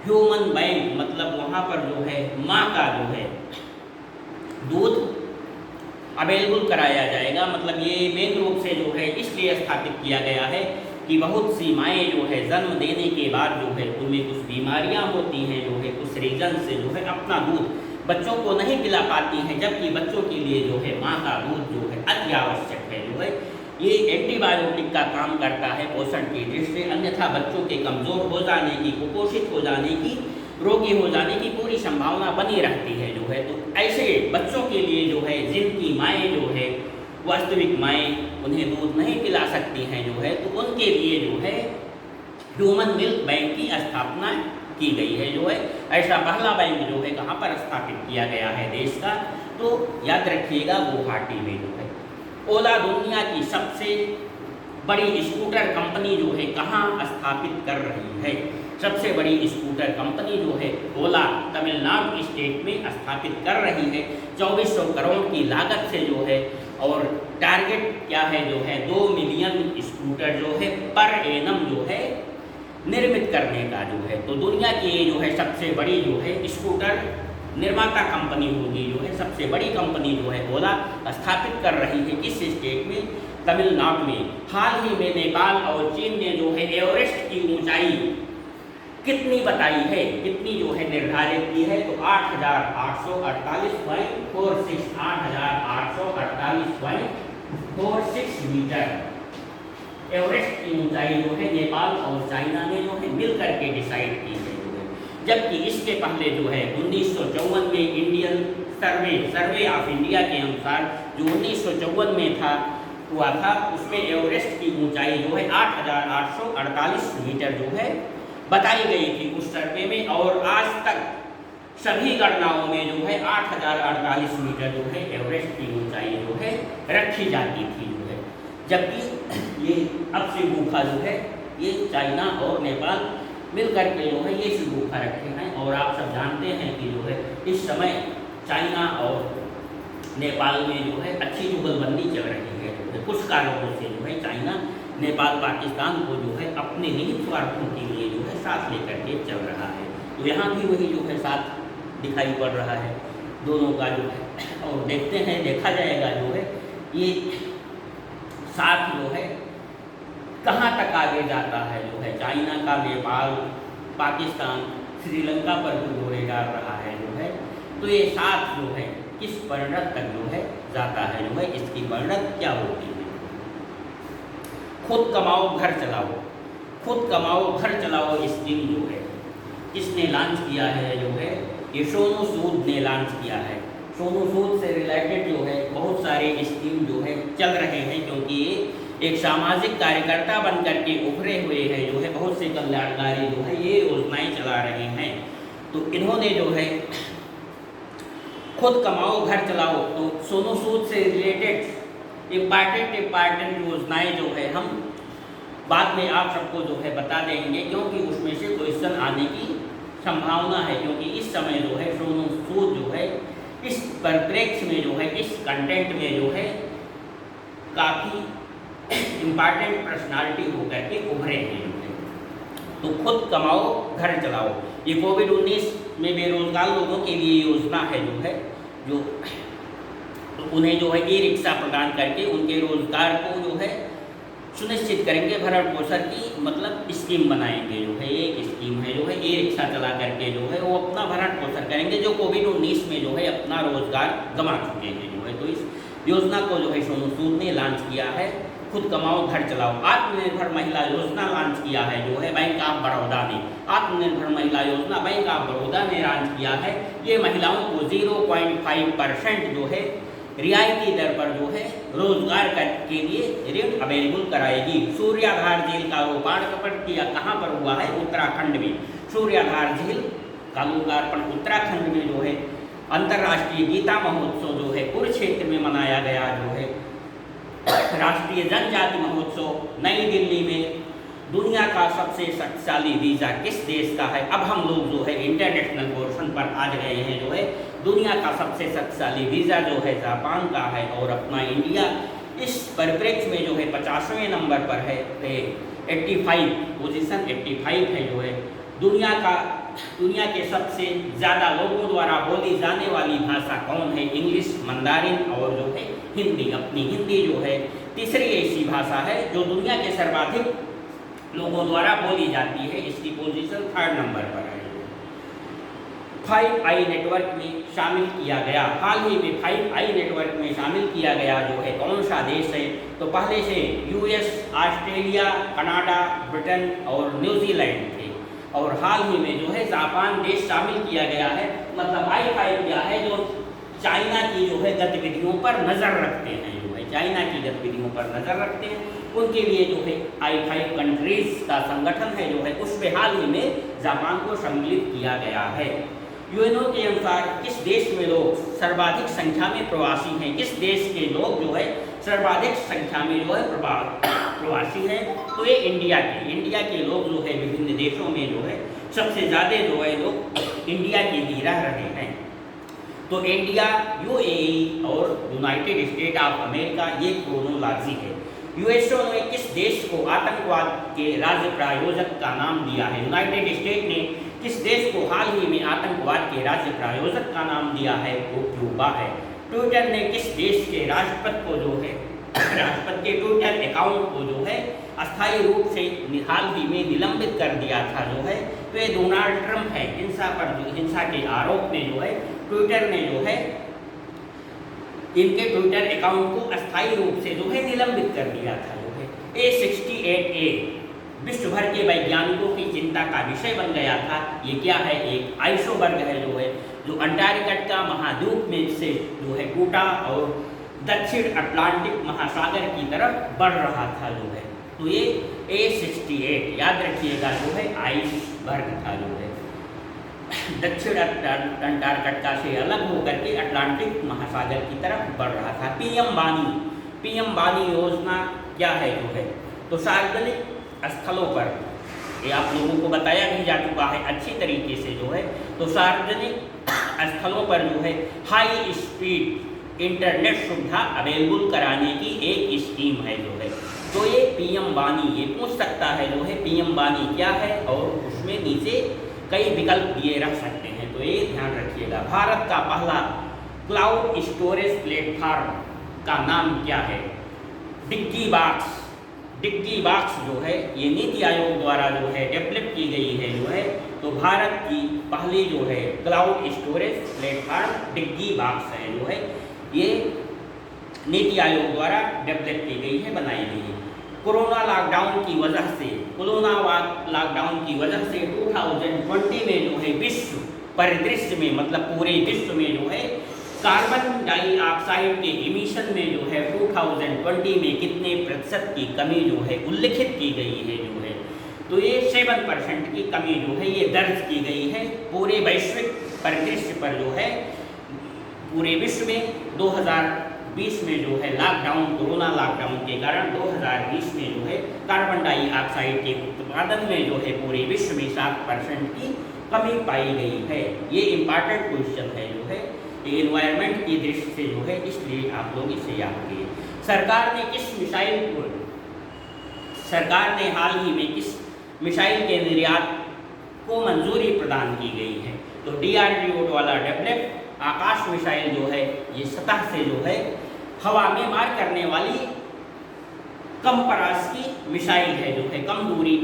ह्यूमन बैंक, मतलब वहाँ पर जो है माँ का जो है दूध अवेलेबल कराया जाएगा। मतलब ये मेन रूप से जो है इसलिए स्थापित किया गया है कि बहुत सी माएँ जो है जन्म देने के बाद जो है उनमें कुछ बीमारियाँ होती हैं जो है, कुछ रीजन से जो है अपना दूध बच्चों को नहीं पिला पाती हैं, जबकि बच्चों के लिए जो है माँ का दूध जो है अति आवश्यक है जो है। ये एंटीबायोटिक का काम करता है पोषण की दृष्टि से, अन्यथा बच्चों के कमज़ोर हो जाने की, कुपोषित हो जाने की, रोगी हो जाने की पूरी संभावना बनी रहती है जो है। तो ऐसे बच्चों के लिए जो है जिनकी माएँ जो है वास्तविक माएँ उन्हें दूध नहीं पिला सकती हैं जो है, तो उनके लिए जो है ह्यूमन मिल्क बैंक की स्थापना की गई है जो है। ऐसा पहला बैंक जो है कहाँ पर स्थापित किया गया है देश का? तो याद रखिएगा गुवाहाटी में जो है। ओला दुनिया की सबसे बड़ी स्कूटर कंपनी जो है कहाँ स्थापित कर रही है? सबसे बड़ी स्कूटर कंपनी जो है ओला तमिलनाडु स्टेट में स्थापित कर रही है 2400 करोड़ की लागत से जो है, और टारगेट क्या है जो है 2 मिलियन स्कूटर जो है पर एनम जो है निर्मित करने का जो है। तो दुनिया की ये जो है सबसे बड़ी जो है स्कूटर निर्माता कंपनी होगी जो है, सबसे बड़ी कंपनी जो है ओला स्थापित कर रही है किस स्टेट में? तमिलनाडु में। हाल ही में नेपाल और चीन ने जो है एवरेस्ट की ऊंचाई कितनी बताई है, कितनी जो है निर्धारित की है? तो 8,848.46, 8,848.46 मीटर एवरेस्ट की ऊंचाई जो है नेपाल और चाइना ने जो है मिल करके डिसाइड की है जो है। जबकि इसके पहले जो है 1954 में इंडियन सर्वे ऑफ इंडिया के अनुसार जो 1954 में हुआ था, उसमें एवरेस्ट की ऊंचाई जो है 8,848 मीटर जो है बताई गई थी उस सर्वे में, और आज तक सभी गणनाओं में जो है 8,048 मीटर जो है एवरेस्ट की ऊंचाई जो है रखी जाती थी जो है। जबकि ये अब से गुफा जो है ये चाइना और नेपाल मिल करके जो है ये गुफा रखे हैं, और आप सब जानते हैं कि जो है इस समय चाइना और नेपाल में जो है अच्छी जुगलबंदी चल रही है जो है। कुछ कारणों से जो है चाइना नेपाल पाकिस्तान को जो है अपने निहित स्वार्थों के लिए जो है साथ लेकर के चल रहा है। तो यहाँ भी वही जो है साथ दिखाई पड़ रहा है दोनों का जो है, और देखते हैं देखा जाएगा जो है ये साथ जो है कहाँ तक आगे जाता है जो है। चाइना का नेपाल, पाकिस्तान, श्रीलंका पर भी जोड़े डाल रहा है जो है, तो ये साथ जो है किस परिणत तक जो है जाता है जो है, इसकी परिणत क्या होती है? खुद कमाओ घर चलाओ, खुद कमाओ घर चलाओ स्कीम जो है किसने लॉन्च किया है जो है? ये सोनू सूद ने लॉन्च किया है। सोनू सूद से रिलेटेड जो है बहुत सारे स्कीम जो है चल रहे हैं, क्योंकि ये एक सामाजिक कार्यकर्ता बन करके उभरे हुए हैं जो है, बहुत से कल्याणकारी जो है ये योजनाएं चला रहे हैं। तो इन्होंने जो है खुद कमाओ घर चलाओ, तो सोनू सूद से रिलेटेड इम्पॉर्टेंट योजनाएं जो है हम बाद में आप सबको जो है बता देंगे, क्योंकि उसमें से क्वेश्चन आने की संभावना है। क्योंकि इस समय जो है सोनू सूद जो है इस परिप्रेक्ष्य में जो है, इस कंटेंट में जो है काफ़ी इम्पॉर्टेंट पर्सनालिटी होकर के उभरे हैं जो है। तो खुद कमाओ घर चलाओ, ये कोविड-19 में बेरोजगार लोगों के लिए योजना है जो है, जो तो उन्हें जो है ई रिक्शा प्रदान करके उनके रोजगार को जो है सुनिश्चित करेंगे भरण पोषण की मतलब स्कीम बनाएंगे जो है, एक स्कीम है जो है ई रिक्शा चला करके जो है वो अपना भरण पोषण करेंगे जो कोविड-19 में जो है अपना रोजगार गंवा चुके हैं जो है। तो इस योजना को जो है सोनू सूद ने लॉन्च किया है। खुद कमाओ घर चलाओ आत्मनिर्भर महिला योजना लॉन्च किया है जो है बैंक ऑफ बड़ौदा ने। आत्मनिर्भर महिला योजना बैंक ऑफ बड़ौदा ने लॉन्च किया है। ये महिलाओं को 0.5% जो है रियायती दर पर जो है रोजगार के लिए ऋण अवेलेबल कराएगी। सूर्याधार झील का लोकार्पण किया कहाँ पर हुआ है? उत्तराखंड में। सूर्याधार झील का लोकार्पण उत्तराखंड में जो है अंतर्राष्ट्रीय गीता महोत्सव जो है कुरुक्षेत्र में मनाया गया जो है। राष्ट्रीय जनजाति महोत्सव नई दिल्ली में। दुनिया का सबसे शक्तिशाली वीज़ा किस देश का है? अब हम लोग जो है इंटरनेशनल पोर्शन पर आ गए हैं जो है। दुनिया का सबसे शक्तिशाली वीज़ा जो है जापान का है और अपना इंडिया इस परिप्रेक्ष्य में जो है 50वें नंबर पर है। 85 पोजीशन 85 है जो है। दुनिया के सबसे ज़्यादा लोगों द्वारा बोली जाने वाली भाषा कौन है? इंग्लिश, मंदारिन और जो है हिंदी। अपनी हिंदी जो है तीसरी ऐसी भाषा है जो दुनिया के सर्वाधिक लोगों द्वारा बोली जाती है। इसकी पोजीशन 3rd नंबर पर है। 5 आई नेटवर्क में शामिल किया गया। हाल ही में 5 आई नेटवर्क में शामिल किया गया जो है कौन सा देश है? तो पहले से यूएस, ऑस्ट्रेलिया, कनाडा, ब्रिटेन और न्यूजीलैंड थे और हाल ही में जो है जापान देश शामिल किया गया है। मतलब I5 क्या है? जो चाइना की जो है गतिविधियों पर नज़र रखते हैं जो है, चाइना की गतिविधियों पर नज़र रखते हैं उनके लिए जो है I5 कंट्रीज का संगठन है जो है उसमें हाल ही में जापान को सम्मिलित किया गया है। यूएनओ के अनुसार किस देश में लोग सर्वाधिक संख्या में प्रवासी हैं? किस देश के लोग जो है सर्वाधिक संख्या में जो है प्रवासी हैं? तो ये इंडिया के लोग जो है विभिन्न देशों में जो है सबसे ज़्यादा जो है लोग इंडिया के ही रह रहे हैं। तो इंडिया, यूएई और यूनाइटेड स्टेट ऑफ अमेरिका ये क्रोनोलॉजी है। यूएसओ ने किस देश को आतंकवाद के राज्य प्रायोजक का नाम दिया है? यूनाइटेड स्टेट ने किस देश को हाल ही में आतंकवाद के राज्य प्रायोजक का नाम दिया है? वो क्यूबा है। ट्विटर ने किस देश के राष्ट्रपति को जो है राष्ट्रपति के ट्विटर अकाउंट को जो है अस्थायी रूप से हाल ही में निलंबित कर दिया था जो है? तो ये डोनाल्ड ट्रंप है। हिंसा के आरोप में जो है ट्विटर ने जो है इनके ट्विटर अकाउंट को अस्थायी रूप से जो है निलंबित कर दिया था जो है। A68A विश्व भर के वैज्ञानिकों की चिंता का विषय बन गया था। ये क्या है? एक आइसोबर्ग है जो है जो अंटार्कटिका महाद्वीप में से जो है टूटा और दक्षिण अटलांटिक महासागर की तरफ बढ़ रहा था जो है। तो ये A68 याद रखिएगा जो है आइसबर्ग था जो है दक्षिण अंटार्कटिका से अलग होकर के अटलांटिक महासागर की तरफ बढ़ रहा था। पीएम वाणी योजना क्या है जो है? तो सार्वजनिक स्थलों पर ये आप लोगों को बताया भी जा चुका है अच्छी तरीके से जो है। तो सार्वजनिक स्थलों पर जो है हाई स्पीड इंटरनेट सुविधा अवेलेबल कराने की एक स्कीम है जो है। तो ये पीएम वाणी, ये पूछ सकता है जो है पीएम वाणी क्या है और उसमें नीचे कई विकल्प दिए रख सकते हैं। तो ये ध्यान रखिएगा। भारत का पहला क्लाउड स्टोरेज प्लेटफॉर्म का नाम क्या है? डिग्गी बॉक्स जो है ये नीति आयोग द्वारा जो है डेवलप की गई है जो है। तो भारत की पहली जो है क्लाउड स्टोरेज प्लेटफॉर्म डिग्गी बॉक्स है जो है। ये नीति आयोग द्वारा डेवलप की गई है, बनाई गई है। कोरोना लॉकडाउन की वजह से 2020 में जो है विश्व परिदृश्य में मतलब पूरे विश्व में जो है कार्बन डाइऑक्साइड के इमिशन में जो है 2020 में कितने प्रतिशत की कमी जो है उल्लिखित की गई है जो है? तो ये 7% की कमी जो है ये दर्ज की गई है पूरे वैश्विक परिदृश्य पर जो है। पूरे विश्व में 2020 में जो है कोरोना लॉकडाउन के कारण 2020 में जो है कार्बन डाइऑक्साइड के उत्पादन में जो है पूरे विश्व में 7% की कमी पाई गई है। ये इम्पॉर्टेंट क्वेश्चन है जो है एनवायरनमेंट की दृष्टि से जो है, इसलिए आप लोग इसे याद करिए। सरकार ने हाल ही में किस मिसाइल के निर्यात को मंजूरी प्रदान की गई है? तो DRDO द्वारा डेवलप आकाश मिसाइल जो है ये सतह से जो है हवा में मार करने वाली कम परास की मिसाइल है जो है, कम दूरी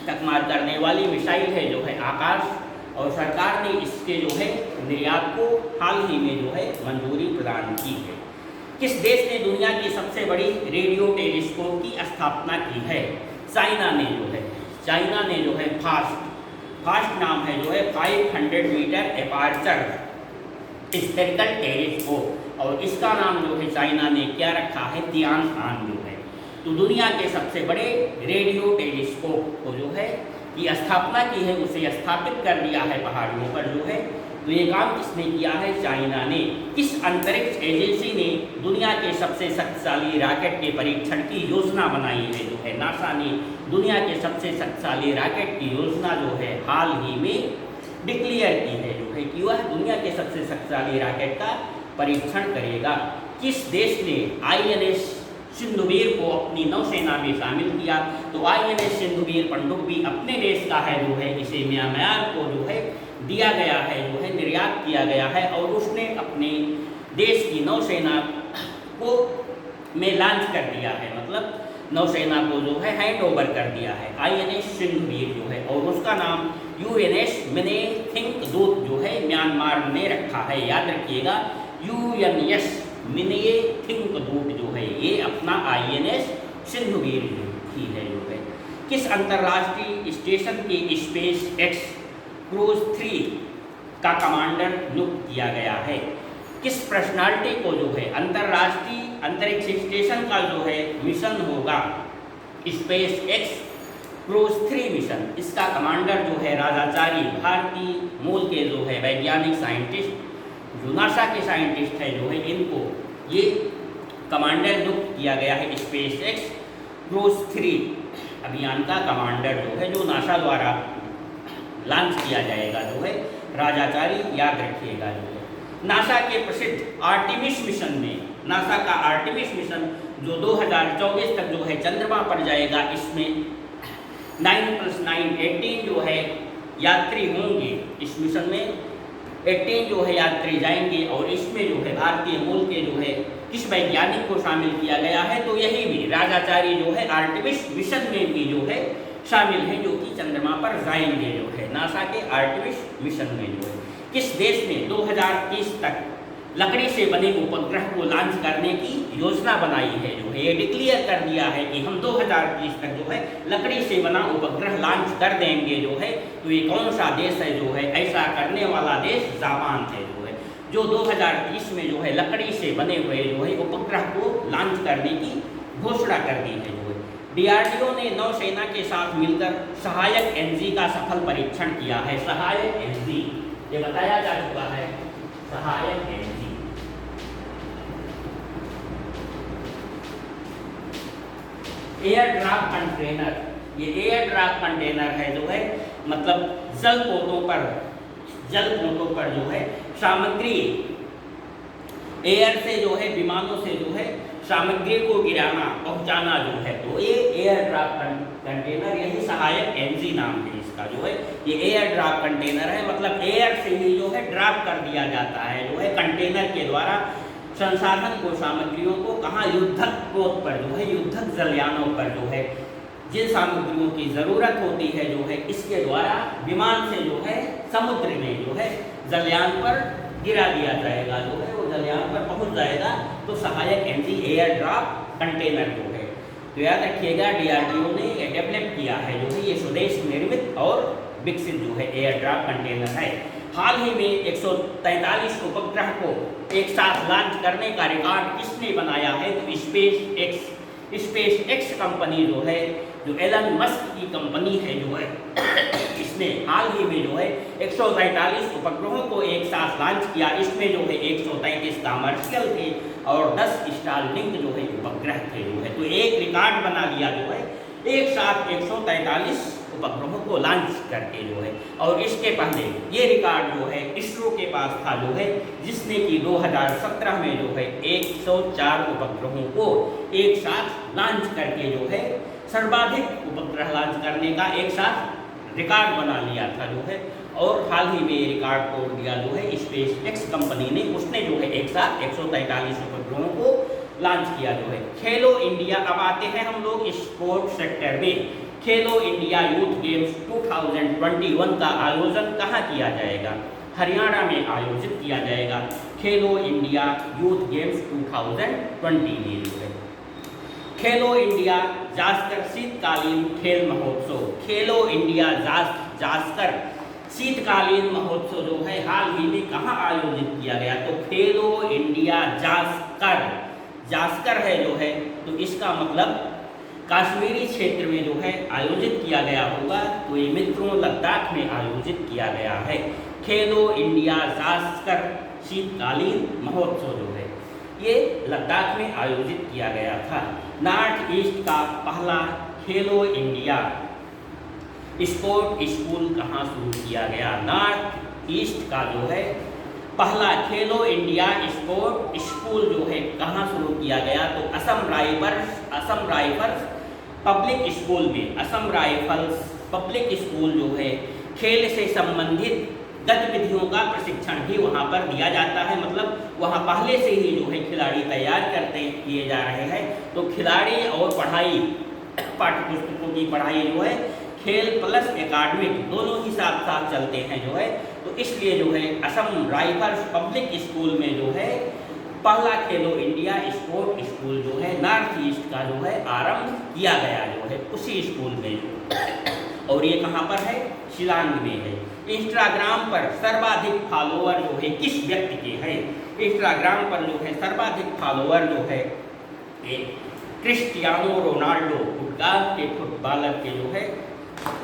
तक मार करने वाली मिसाइल है जो है आकाश, और सरकार ने इसके जो है निर्यात को हाल ही में जो है मंजूरी प्रदान की है। किस देश ने दुनिया की सबसे बड़ी रेडियो टेलीस्कोप की स्थापना की है? चाइना ने जो है, चाइना ने जो है फास्ट नाम है जो है 500 मीटर एपार्चर स्फेरिकल टेलीस्कोप, और इसका नाम जो है चाइना ने क्या रखा है? तियानआन जो है। तो दुनिया के सबसे बड़े रेडियो टेलीस्कोप को जो है की स्थापना की है, उसे स्थापित कर दिया है पहाड़ियों पर जो है। तो ये काम किसने किया है? चाइना ने। किस अंतरिक्ष एजेंसी ने दुनिया के सबसे शक्तिशाली रॉकेट के परीक्षण की योजना बनाई है जो है? नासा ने दुनिया के सबसे शक्तिशाली रॉकेट की योजना जो है हाल ही में डिक्लेयर की है जो है कि वह दुनिया के सबसे शक्तिशाली रॉकेट का परीक्षण करेगा। किस देश ने INS सिंधुवीर को अपनी नौसेना में शामिल किया? तो INS सिंधुवीर पनडुब्बी अपने देश का है जो है, इसे म्यांमार को जो है दिया गया है जो है, निर्यात किया गया है, और उसने अपने देश की नौसेना को में लॉन्च कर दिया है, मतलब नौसेना को जो है हैंड ओवर कर दिया है INS सिंधुवीर जो है, और उसका नाम UNS मिनेथिंक दूत जो है म्यांमार ने रखा है। याद रखिएगा, UNS मिनेथिंक दूत जो है ये अपना INS सिंधुवीर ही है जो है। किस अंतर्राष्ट्रीय स्टेशन के SpaceX क्रूज 3 का कमांडर नियुक्त किया गया है? किस पर्सनालिटी को जो है अंतर्राष्ट्रीय अंतरिक्ष स्टेशन का जो है मिशन होगा SpaceX क्रूज 3 मिशन, इसका कमांडर जो है राजाचारी, भारतीय मूल के जो है वैज्ञानिक साइंटिस्ट, जो नासा के साइंटिस्ट है जो है, इनको ये कमांडर नियुक्त किया गया है। SpaceX क्रूज 3 अभियान का कमांडर जो है, जो नासा द्वारा लॉन्च किया जाएगा जो है राजाचारी, याद रखिएगा जो है। नासा के प्रसिद्ध आर्टेमिस मिशन में, नासा का आर्टेमिस मिशन जो 2024 तक जो है चंद्रमा पर जाएगा, इसमें 9+9 18 जो है यात्री होंगे। इस मिशन में 18 जो है यात्री जाएंगे, और इसमें जो है भारतीय मूल के जो है किस वैज्ञानिक को शामिल किया गया है? तो यही भी राजाचारी जो है आर्टेमिस मिशन में भी जो है शामिल हैं, जो कि चंद्रमा पर जाएंगे जो है नासा के आर्टेमिस मिशन में जो है। किस देश ने 2030 तक लकड़ी से बने उपग्रह को लॉन्च करने की योजना बनाई है जो है? ये डिक्लेयर कर दिया है कि हम 2030 तक जो है लकड़ी से बना उपग्रह लॉन्च कर देंगे जो है। तो ये कौन सा देश है जो है? ऐसा करने वाला देश जापान है जो है, जो 2030 में जो है लकड़ी से बने हुए जो है उपग्रह को लॉन्च करने की घोषणा कर दी है जो है। DRDO ने नौसेना के साथ मिलकर सहायक NG का सफल परीक्षण किया है। सहायक NG ये बताया जा चुका है, सहायक NG एयर ड्राफ्ट कंटेनर। ये एयर ड्राफ्ट कंटेनर है जो है, मतलब जल पोतों पर जो है सामग्री एयर से जो है, विमानों से जो है सामग्री को गिराना, पहुंचाना जो है, तो ये एयर ड्राफ्ट कंटेनर, यही सहायक NG नाम है इसका जो है। ये एयर ड्राफ्ट कंटेनर है, मतलब एयर से ही जो है ड्राफ्ट कर दिया जाता है जो है कंटेनर के द्वारा संसाधन को, सामग्रियों को, कहाँ? युद्धक पोत पर जो है, युद्धक जलयानों पर जो है जिन सामग्रियों की ज़रूरत होती है जो है, इसके द्वारा विमान से जो है समुद्र में जो है जलयान पर गिरा दिया जाएगा जो है, वो जलयान पर पहुंच जाएगा। तो सहायक NG एयर ड्राफ्ट कंटेनर जो है, तो याद रखिएगा DRDO ने ये डेवलप किया है जो है, ये स्वदेश निर्मित और विकसित जो है एयर ड्राफ्ट कंटेनर है। हाल ही में 143 उपग्रह को एक साथ लॉन्च करने का रिकॉर्ड किसने बनाया है? तो SpaceX कंपनी जो है, जो एलन मस्क की कंपनी है जो है, इसने हाल ही में जो है 143 उपग्रहों को एक साथ लॉन्च किया। इसमें जो है 133 कमर्शियल थे और 10 स्टारलिंक जो है उपग्रह थे जो है। तो एक रिकॉर्ड बना लिया जो है, एक साथ 143 उपग्रहों को लॉन्च करके जो है। और इसके पहले ये रिकॉर्ड जो है इसरो के पास था जो है, जिसने कि 2017 में जो है 104 उपग्रहों को एक साथ लॉन्च करके जो है सर्वाधिक उपग्रह लॉन्च करने का एक साथ रिकॉर्ड बना लिया था जो है। और हाल ही में ये रिकॉर्ड तोड़ दिया जो है SpaceX कंपनी ने, उसने जो है एक साथ 143 उपग्रहों को लॉन्च किया जो है। खेलो इंडिया, अब आते हैं हम लोग स्पोर्ट्स सेक्टर में। खेलो इंडिया यूथ गेम्स 2021 का आयोजन कहाँ किया जाएगा? हरियाणा में आयोजित किया जाएगा खेलो इंडिया यूथ गेम्स 2020 में जो है। खेलो इंडिया जास्कर शीतकालीन खेल महोत्सव, खेलो इंडिया जास्कर शीतकालीन महोत्सव जो है हाल ही में कहाँ आयोजित किया गया? तो खेलो इंडिया जास्कर है जो है, तो इसका मतलब कश्मीरी क्षेत्र में जो है आयोजित किया गया होगा। तो ये मित्रों लद्दाख में आयोजित किया गया है खेलो इंडिया जास्कर शीतकालीन महोत्सव जो है, ये लद्दाख में आयोजित किया गया था। नॉर्थ ईस्ट का पहला खेलो इंडिया स्पोर्ट स्कूल कहाँ शुरू किया गया? नॉर्थ ईस्ट का जो है पहला खेलो इंडिया स्पोर्ट स्कूल जो है कहाँ शुरू किया गया? तो असम राइफल्स पब्लिक स्कूल में, असम राइफल्स पब्लिक स्कूल जो है खेल से संबंधित गतिविधियों का प्रशिक्षण भी वहाँ पर दिया जाता है। मतलब वहाँ पहले से ही जो है खिलाड़ी तैयार किए जा रहे हैं। तो खिलाड़ी और पढ़ाई, पाठ्य पुस्तकों की पढ़ाई जो है खेल प्लस एकेडमिक दोनों ही साथ साथ चलते हैं जो है। तो इसलिए जो है असम राइफल्स पब्लिक स्कूल में जो है पहला खेलो इंडिया स्पोर्ट स्कूल जो है नॉर्थ ईस्ट का जो है आरंभ किया गया जो है उसी स्कूल में। और ये कहाँ पर है? शिलांग में है। इंस्टाग्राम पर सर्वाधिक फॉलोअर जो है किस व्यक्ति के हैं? इंस्टाग्राम पर जो है सर्वाधिक फॉलोअर जो है क्रिस्टियानो रोनाल्डो, पुर्तगाल के फुटबॉलर के जो है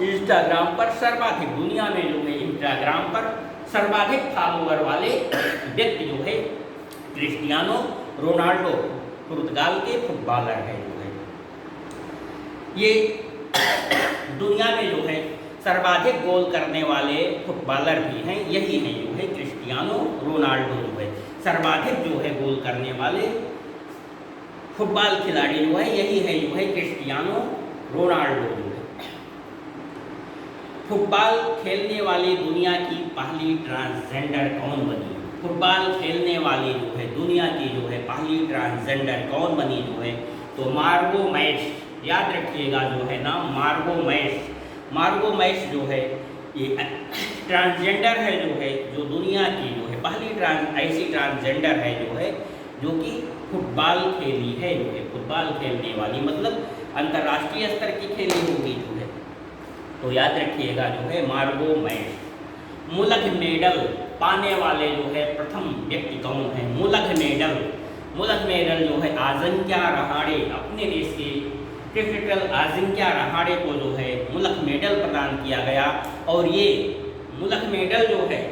इंस्टाग्राम पर सर्वाधिक, दुनिया में जो है इंस्टाग्राम पर सर्वाधिक फॉलोअर वाले व्यक्ति जो है क्रिस्टियानो रोनाल्डो, पुर्तगाल के फुटबॉलर है जो है। ये दुनिया में जो है सर्वाधिक गोल करने वाले फुटबॉलर भी हैं, यही हैं जो है क्रिस्टियानो रोनाल्डो जो है सर्वाधिक जो है गोल करने वाले फुटबॉल खिलाड़ी जो है यही है जो है क्रिस्टियानो रोनाल्डो जो है। फुटबॉल खेलने वाली दुनिया की पहली ट्रांसजेंडर कौन बनी? फुटबॉल खेलने वाली जो है दुनिया की जो है पहली ट्रांसजेंडर कौन बनी जो है? तो मार्गो मैच, याद रखिएगा जो है नाम मार्गो मैच जो है ये ट्रांसजेंडर है जो है, जो दुनिया की जो है पहली ऐसी ट्रांसजेंडर है जो है जो कि फुटबॉल खेली है जो है, फुटबॉल खेलने वाली मतलब अंतर्राष्ट्रीय स्तर की खेली होगी जो है। तो याद रखिएगा जो है मार्गो मैच। मुलक मेडल पाने वाले जो है प्रथम व्यक्ति कौन है? मुलक मेडल जो है अजिंक्या रहाणे, अपने देश के क्रिकेटर अजिंक्या रहाणे को जो है मुलक मेडल प्रदान किया गया। और ये मुलक मेडल जो है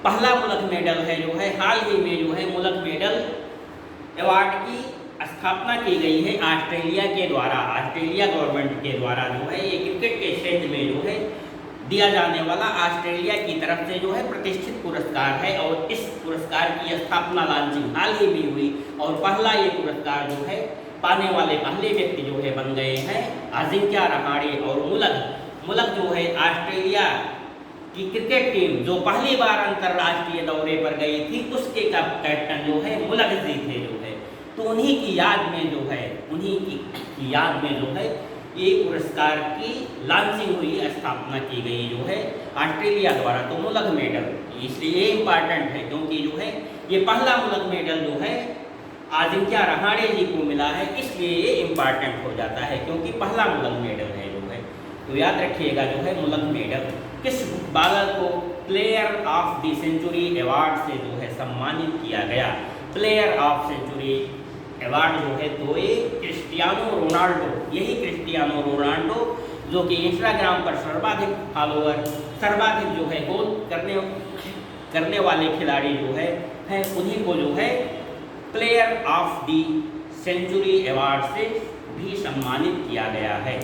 पहला मुलक मेडल है जो है हाल ही में जो है मुलक मेडल अवार्ड की स्थापना की गई है ऑस्ट्रेलिया के द्वारा, ऑस्ट्रेलिया गवर्नमेंट के द्वारा जो है ये क्रिकेट के क्षेत्र में जो है दिया जाने वाला ऑस्ट्रेलिया की तरफ से जो है प्रतिष्ठित पुरस्कार है। और इस पुरस्कार की स्थापना लॉन्चिंग हाल ही में हुई और पहला ये पुरस्कार जो है पाने वाले पहले व्यक्ति जो है बन गए हैं अजिंक्या रहाणे। और मुलक जो है ऑस्ट्रेलिया की क्रिकेट टीम जो पहली बार अंतर्राष्ट्रीय दौरे पर गई थी उसके कैप्टन जो है मुलक जी थे जो है। तो उन्हीं की याद में जो है ये पुरस्कार की लॉन्चिंग हुई, स्थापना की गई जो है ऑस्ट्रेलिया द्वारा। तो मुलक मेडल इसलिए इम्पॉर्टेंट है क्योंकि जो है ये पहला मुलक मेडल जो है अजिंक्या रहाणे जी को मिला है, इसलिए ये इम्पॉर्टेंट हो जाता है क्योंकि पहला मुलक मेडल है जो है। तो याद रखिएगा जो है मुलक मेडल। किस फुटबॉलर को player of the century award से जो है सम्मानित किया गया? प्लेयर ऑफ सेंचुरी अवार्ड जो है तो ये क्रिस्टियानो रोनाल्डो, यही क्रिस्टियानो रोनाल्डो जो कि इंस्टाग्राम पर सर्वाधिक फॉलोअर, सर्वाधिक जो है गोल करने वाले खिलाड़ी जो है उन्हीं को जो है player of the century award से भी सम्मानित किया गया है।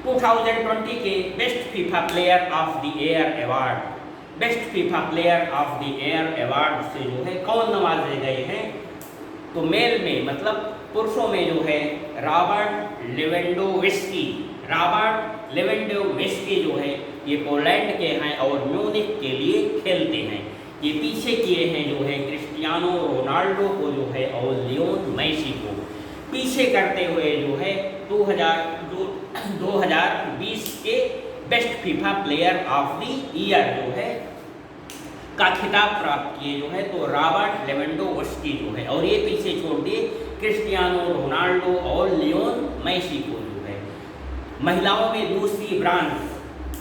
2020 के best FIFA player of the year award, best FIFA player of the year award से जो है कौन नवाजे गए हैं? तो मेल में मतलब पुरुषों में जो है रॉबर्ट लेवेंडोव्स्की जो है ये पोलैंड के हैं और म्यूनिख के लिए खेलते हैं। ये पीछे किए हैं जो है क्रिस्टियानो क्रिस्टियानो रोनाल्डो को जो है और लियोन मेसी को पीछे करते हुए जो है 2020 के best FIFA player of the year जो है का खिताब प्राप्त किए जो है तो रॉबर्ट लेवेंडोव्स्की जो है, और ये पीछे छोड़ दिए क्रिस्टियानो रोनाल्डो और लियोन मेसी को जो है। महिलाओं में लूसी ब्रांस,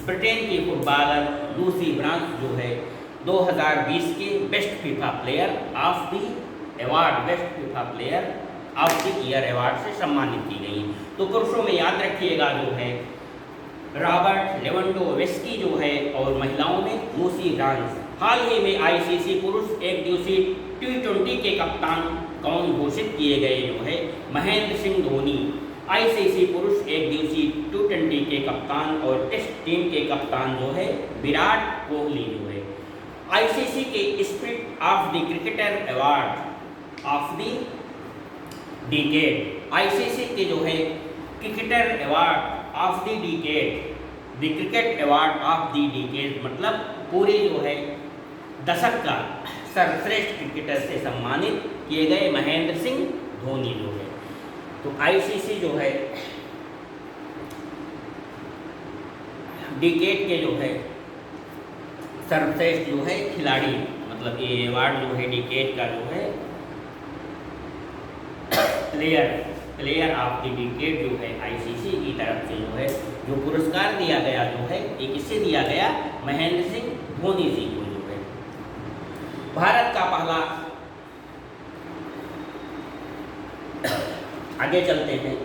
ब्रिटेन की फुटबॉलर लूसी ब्रांस जो है 2020 के best FIFA player of the award, best FIFA player of the year award से सम्मानित की गई। तो पुरुषों में याद रखिएगा जो है रॉबर्ट लेवेंडोव्स्की जो है, और महिलाओं में लूसी ब्रांस। हाल ही में आईसीसी पुरुष एक दिवसीय T20 के कप्तान कौन घोषित किए गए जो है महेंद्र सिंह धोनी। आईसीसी पुरुष एक दिवसीय T20 के कप्तान और टेस्ट टीम के कप्तान जो है विराट कोहली जो है। आईसीसी के spirit of the cricketer award of the decade, ICC के जो है cricketer award of the decade, the cricket award of the decade मतलब पूरे जो है दशक का सर्वश्रेष्ठ क्रिकेटर से सम्मानित किए गए महेंद्र सिंह धोनी जो है। तो आईसीसी जो है डिकेड के जो है सर्वश्रेष्ठ जो है खिलाड़ी, मतलब ये अवार्ड जो है डिकेड का जो है प्लेयर ऑफ द डिकेड जो है आईसीसी की तरफ से जो है जो पुरस्कार दिया गया जो है ये किससे दिया गया, महेंद्र सिंह धोनी जी को जो है। भारत का पहला, आगे चलते हैं,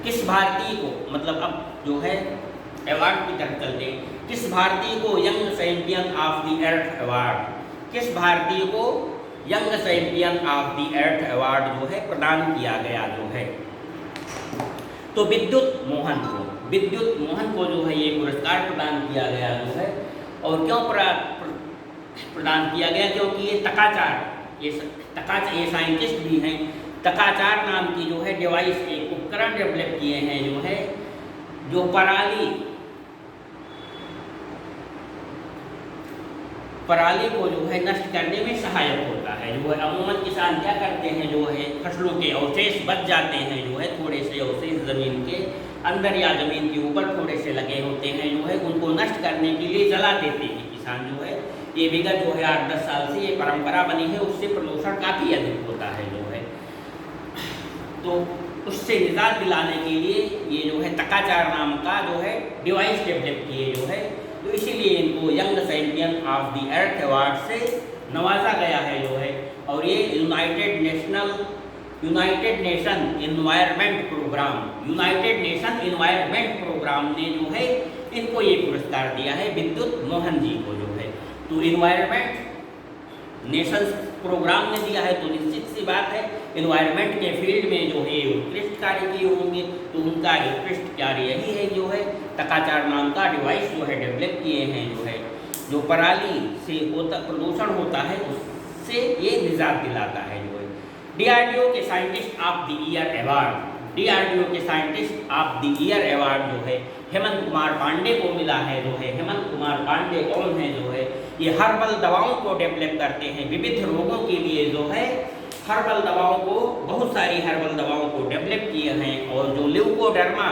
किस भारतीय को, मतलब अब जो है अवार्ड की तरफ चलते हैं, किस भारतीय को young champion of the earth award, किस भारतीय को young champion of the earth award जो है प्रदान किया गया जो है, तो विद्युत मोहन को जो है ये पुरस्कार प्रदान किया गया जो है। और क्यों प्रदान किया गया, क्योंकि ये तकाचार, ये साइंटिस्ट भी हैं, तकाचार नाम की जो है डिवाइस, एक उपकरण डेवलप किए हैं जो है, जो पराली को जो है नष्ट करने में सहायक होता है जो है। अमूमन किसान क्या करते हैं जो है, फसलों के अवशेष बच जाते हैं जो है, थोड़े से अवशेष ज़मीन के अंदर या ज़मीन के ऊपर थोड़े से लगे होते हैं जो है, उनको नष्ट करने के लिए जला देते हैं किसान जो है। ये विगत जो है 8-10 साल से ये परंपरा बनी है, उससे प्रदूषण काफ़ी अधिक होता है जो है। तो उससे निजात दिलाने के लिए ये जो है तकाचार नाम का जो है डिवाइस डेवलप किए जो है, तो इसीलिए इनको young champion of the earth award से नवाजा गया है जो है। और ये यूनाइटेड नेशन इन्वायरमेंट प्रोग्राम ने जो है इनको ये पुरस्कार दिया है, विद्युत मोहन जी को जो है। तो इन्वायरमेंट नेशंस प्रोग्राम ने दिया है, तो निश्चित सी बात है इन्वायरमेंट के फील्ड में जो है उत्कृष्ट कार्य किए होंगे, तो उनका उत्कृष्ट कार्य यही है जो है तकाचार नाम का डिवाइस जो है डेवलप किए हैं जो है, जो पराली से प्रदूषण होता है उससे ये निजात दिलाता है जो है। DRDO के scientist of the year award जो है हेमंत कुमार पांडे को मिला है जो है। हेमंत कुमार पांडे कौन है जो है, ये हर्बल दवाओं को डेवलप करते हैं विविध रोगों के लिए जो है, हर्बल दवाओं को, बहुत सारी हर्बल दवाओं को डेवलप किए हैं। और जो ल्यूकोडर्मा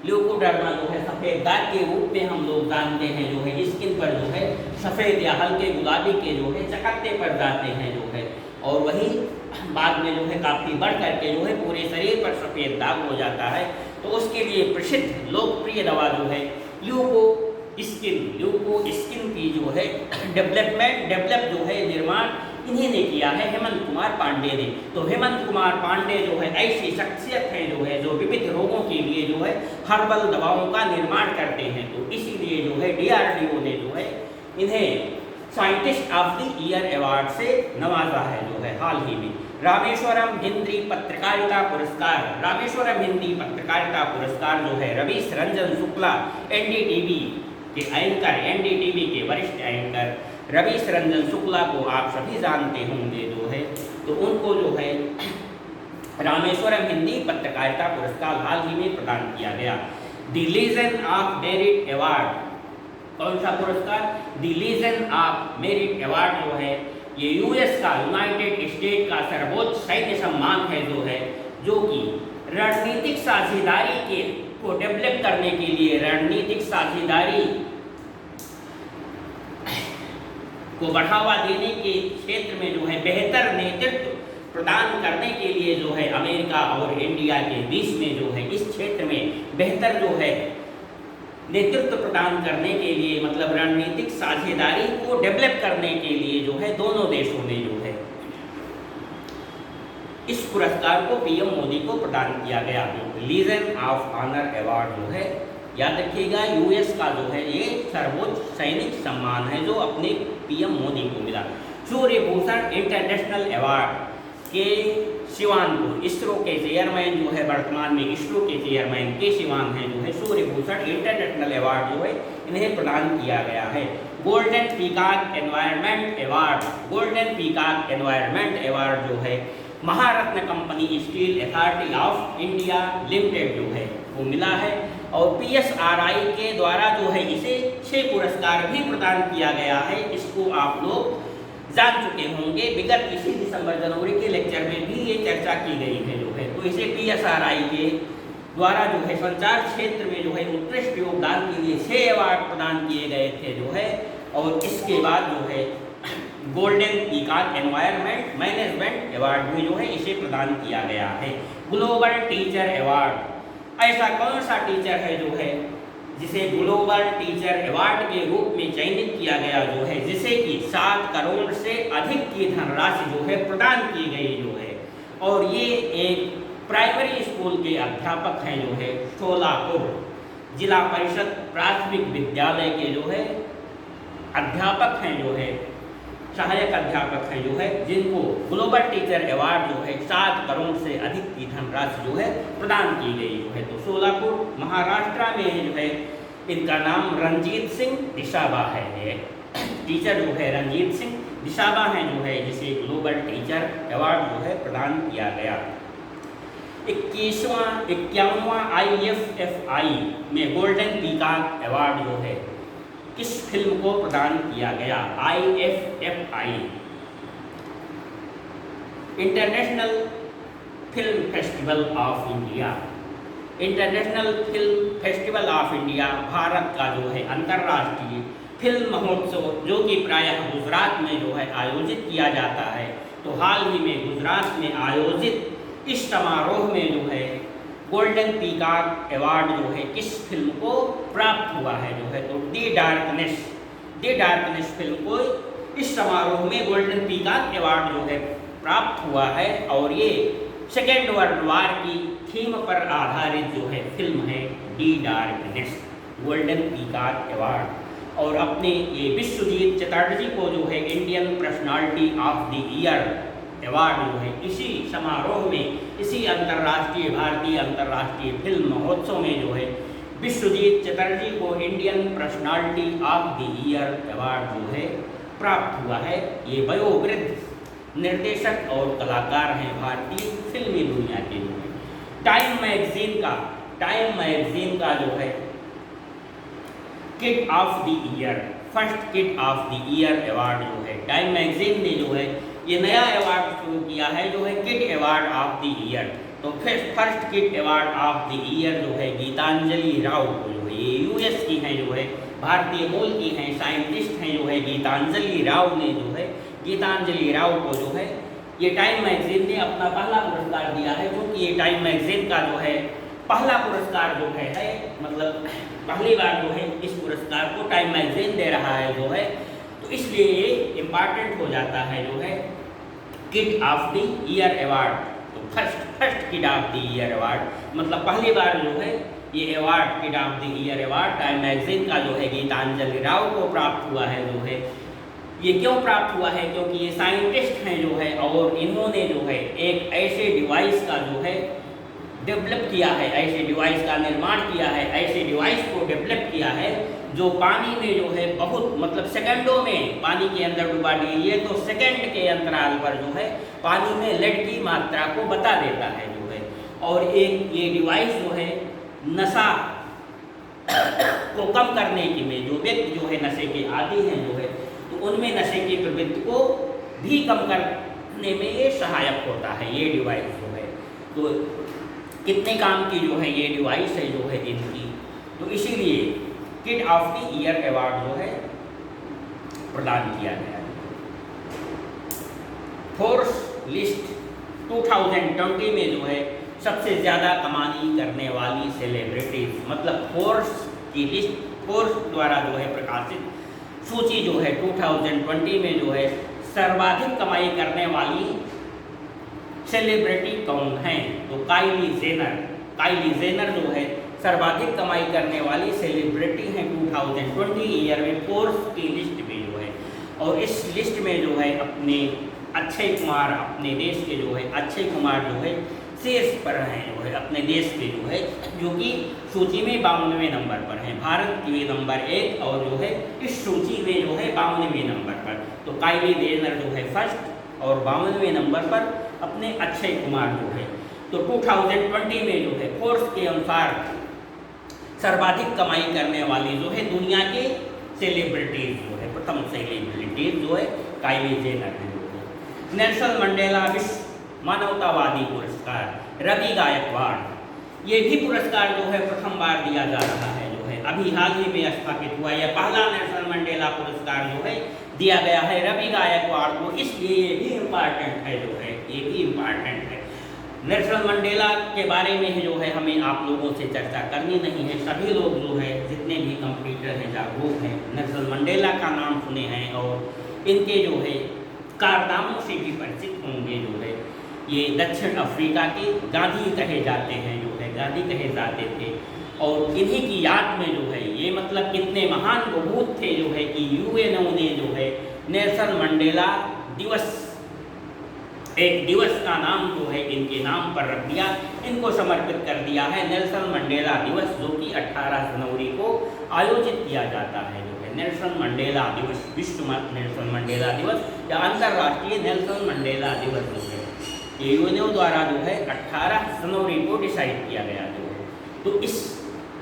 जो है सफ़ेद दाग के रूप में हम लोग जानते हैं जो है, स्किन पर जो है सफ़ेद या हल्के गुलाबी के जो है चकत्ते पड़ जाते हैं जो है, और वही बाद में जो है काफ़ी बढ़ करके जो है पूरे शरीर पर सफ़ेद दाग हो जाता है। तो उसके लिए प्रसिद्ध लोकप्रिय दवा जो है ल्यूको स्किन की जो है डेवलप जो है निर्माण इन्हीं ने किया है, हेमंत कुमार पांडे ने। तो हेमंत कुमार पांडे जो है ऐसी शख्सियत है जो है, जो विविध रोगों के लिए जो है हर्बल दवाओं का निर्माण करते हैं। तो इसीलिए जो है DRDO ने जो है इन्हें scientist of the year award से नवाजा है जो है हाल ही में। रामेश्वरम हिंदी पत्रकारिता पुरस्कार जो है रवीश रंजन शुक्ला NDTV के वरिष्ठ एंकर रवीश रंजन शुक्ला को आप सभी जानते होंगे जो है, तो उनको जो है रामेश्वरम हिंदी पत्रकारिता पुरस्कार हाल ही में प्रदान किया गया। The Legion of Merit award, कौन सा पुरस्कार, the Legion of Merit award जो है ये यूएस का, यूनाइटेड स्टेट का सर्वोच्च सैन्य सम्मान है जो कि रणनीतिक साझेदारी के को डेवलप करने के लिए, रणनीतिक साझेदारी को बढ़ावा देने के क्षेत्र में जो है बेहतर नेतृत्व प्रदान करने के लिए जो है अमेरिका और इंडिया के बीच में जो है इस क्षेत्र में बेहतर जो है नेतृत्व प्रदान करने के लिए, मतलब रणनीतिक साझेदारी को डेवलप करने के लिए जो है दोनों देशों ने जो है इस पुरस्कार को पीएम मोदी को प्रदान किया गया। लीजन ऑफ ऑनर अवार्ड जो है, याद रखिएगा, यूएस का जो है ये सर्वोच्च सैनिक सम्मान है जो अपने पीएम मोदी को मिला। सूर्य भूषण इंटरनेशनल अवार्ड के शिवानपुर, इसरो के चेयरमैन जो है वर्तमान में इसरो के चेयरमैन के शिवान हैं जो है सूर्य भूषण इंटरनेशनल अवार्ड जो है इन्हें प्रदान किया गया है। Golden peacock environment award, golden peacock environment award जो है Maharatna company steel authority of India limited जो है वो मिला है। और PSRI के द्वारा जो है इसे 6 पुरस्कार भी प्रदान किया गया है। इसको आप लोग जान चुके होंगे, विगत इसी दिसंबर जनवरी के लेक्चर में भी ये चर्चा की गई है जो है। तो इसे PSRI के द्वारा जो है संचार क्षेत्र में जो है उत्कृष्ट योगदान के लिए 6 अवार्ड प्रदान किए गए थे जो है। और इसके बाद जो है golden peacock environment management award भी जो है इसे प्रदान किया गया है। ग्लोबल टीचर अवार्ड, ऐसा कौन सा टीचर है जो है जिसे ग्लोबल टीचर अवार्ड के रूप में चयनित किया गया जो है, जिसे कि 7 करोड़ से अधिक की धनराशि जो है प्रदान की गई जो है। और ये एक प्राइमरी स्कूल के अध्यापक हैं जो है, सोलापुर जिला परिषद प्राथमिक विद्यालय के जो है अध्यापक हैं जो है, सहायक अध्यापक हैं जो है, जिनको ग्लोबल टीचर अवार्ड जो है 7 करोड़ से अधिक की धनराशि जो है प्रदान की गई जो है। तो सोलापुर महाराष्ट्र में जो है इनका नाम रंजीत सिंह दिशाबा है। टीचर जो है रंजीत सिंह दिशाबा हैं जो है, जिसे ग्लोबल टीचर अवार्ड जो है प्रदान किया गया। 51वां IFFI में गोल्डन पीकॉक अवार्ड जो है किस फिल्म को प्रदान किया गया? IFFI international film festival of India, international film festival of India Bharat का जो है अंतर्राष्ट्रीय फिल्म महोत्सव जो कि प्रायः गुजरात में जो है आयोजित किया जाता है। तो हाल ही में गुजरात में आयोजित इस समारोह में जो है गोल्डन पीकॉक अवार्ड जो है किस फिल्म को प्राप्त हुआ है जो है? तो दी डार्कनेस फिल्म को इस समारोह में गोल्डन पीकॉक अवार्ड जो है प्राप्त हुआ है। और ये सेकेंड वर्ल्ड वार की थीम पर आधारित जो है फिल्म है दी डार्कनेस, गोल्डन पीकॉक अवार्ड। और अपने ये विश्वजीत चटर्जी को जो है Indian personality of the year award जो है इसी समारोह में, इसी भारतीय अंतर्राष्ट्रीय फिल्म महोत्सव में जो है विश्वजीत चटर्जी को Indian personality of the year award जो है प्राप्त हुआ है। ये वयोवृद्ध निर्देशक और कलाकार हैं भारतीय फिल्मी दुनिया के जो है। टाइम मैगजीन का जो है kid of the year, first kid of the year award जो है टाइम मैगजीन ने जो है ये नया अवार्ड शुरू किया है जो है kid award of the year. तो first kid award of the year जो है गीतांजलि राव को जो है, ये यूएस की हैं जो है, भारतीय मूल की हैं, साइंटिस्ट हैं जो है गीतांजलि राव ने जो है, गीतांजलि राव को जो है ये टाइम मैगजीन ने अपना पहला पुरस्कार दिया है। क्योंकि ये टाइम मैगजीन का जो है पहला पुरस्कार जो है मतलब पहली बार जो है इस पुरस्कार को टाइम मैगजीन दे रहा है जो है, तो इसलिए ये इम्पॉर्टेंट हो जाता है जो है kid of the year award. तो first kid of the year award मतलब पहली बार जो है ये award kid of the year award Time magazine का जो है गीतांजलि राव को प्राप्त हुआ है जो है। ये क्यों प्राप्त हुआ है? क्योंकि ये साइंटिस्ट हैं जो है और इन्होंने जो है एक ऐसे डिवाइस का जो है डेवलप किया है, ऐसे डिवाइस का निर्माण किया है, ऐसे डिवाइस को डेवलप किया है जो पानी में जो है बहुत मतलब सेकंडों में पानी के अंदर डुबा दीजिए तो सेकंड के अंतराल पर जो है पानी में लेड की मात्रा को बता देता है जो है। और एक ये डिवाइस जो है नशा को कम करने के में जो व्यक्ति जो है नशे के आदी हैं जो है, तो उनमें नशे की प्रवृत्ति को भी कम करने में ये सहायक होता है, ये डिवाइस जो है। तो कितने काम की जो है ये डिवाइस है जो है इनकी, तो इसीलिए kid of the year award जो है प्रदान किया गया। फोर्ब्स लिस्ट 2020 में जो है सबसे ज़्यादा कमाई करने वाली सेलिब्रिटीज, मतलब फोर्ब्स की लिस्ट, फोर्ब्स द्वारा जो है प्रकाशित सूची जो है 2020 में जो है सर्वाधिक कमाई करने वाली सेलिब्रिटी कौन है, तो काइली जेनर जो है सर्वाधिक कमाई करने वाली सेलिब्रिटी हैं 2020 ईयर में फोर्ब्स की लिस्ट में जो है। और इस लिस्ट में जो है अपने अक्षय कुमार, अपने देश के जो है अक्षय कुमार जो है शीर्ष पर हैं जो है अपने देश के जो है, जो कि सूची में 52वें नंबर पर हैं। भारत की नंबर 1 और जो है इस सूची में जो है 52वें नंबर पर, तो काइली जेनर जो है फर्स्ट और 52वें नंबर पर अपने अक्षय कुमार जो है। तो 2020 में जो है फोर्ब्स के अनुसार सर्वाधिक कमाई करने वाली जो है दुनिया के सेलिब्रिटीज जो है, प्रथम सेलिब्रिटीज जो है काइली जेनर है। नेल्सन मंडेला विश्व मानवतावादी पुरस्कार, रवि गायकवाड़, ये भी पुरस्कार जो है प्रथम बार दिया जा रहा है जो है, अभी हाल ही में स्थापित हुआ। यह पहला नेल्सन मंडेला पुरस्कार जो है दिया गया है रवि गायकवाड़ को, इसलिए ये भी इम्पॉर्टेंट है जो है, ये भी इम्पॉर्टेंट है। नेल्सन मंडेला के बारे में जो है हमें आप लोगों से चर्चा करनी नहीं है, सभी लोग जो है जितने भी कंप्यूटर हैं जागरूक हैं, नेल्सन मंडेला का नाम सुने हैं और इनके जो है कारनामों से भी परिचित होंगे जो है। ये दक्षिण अफ्रीका के गांधी कहे जाते हैं जो है, गांधी कहे जाते थे और इन्हीं की याद में जो है ये मतलब कितने महान विभूत थे जो है कि यूएनओ ने जो है नेल्सन मंडेला दिवस, एक दिवस का नाम जो है इनके नाम पर रख दिया, इनको समर्पित कर दिया है नेल्सन मंडेला दिवस, जो कि 18 जनवरी को आयोजित किया जाता है जो है नेल्सन मंडेला दिवस, विश्व नेल्सन मंडेला दिवस या अंतर्राष्ट्रीय नेल्सन मंडेला दिवस जो है ये यूएनओ द्वारा जो है 18 जनवरी को डिसाइड किया गया जो है। तो इस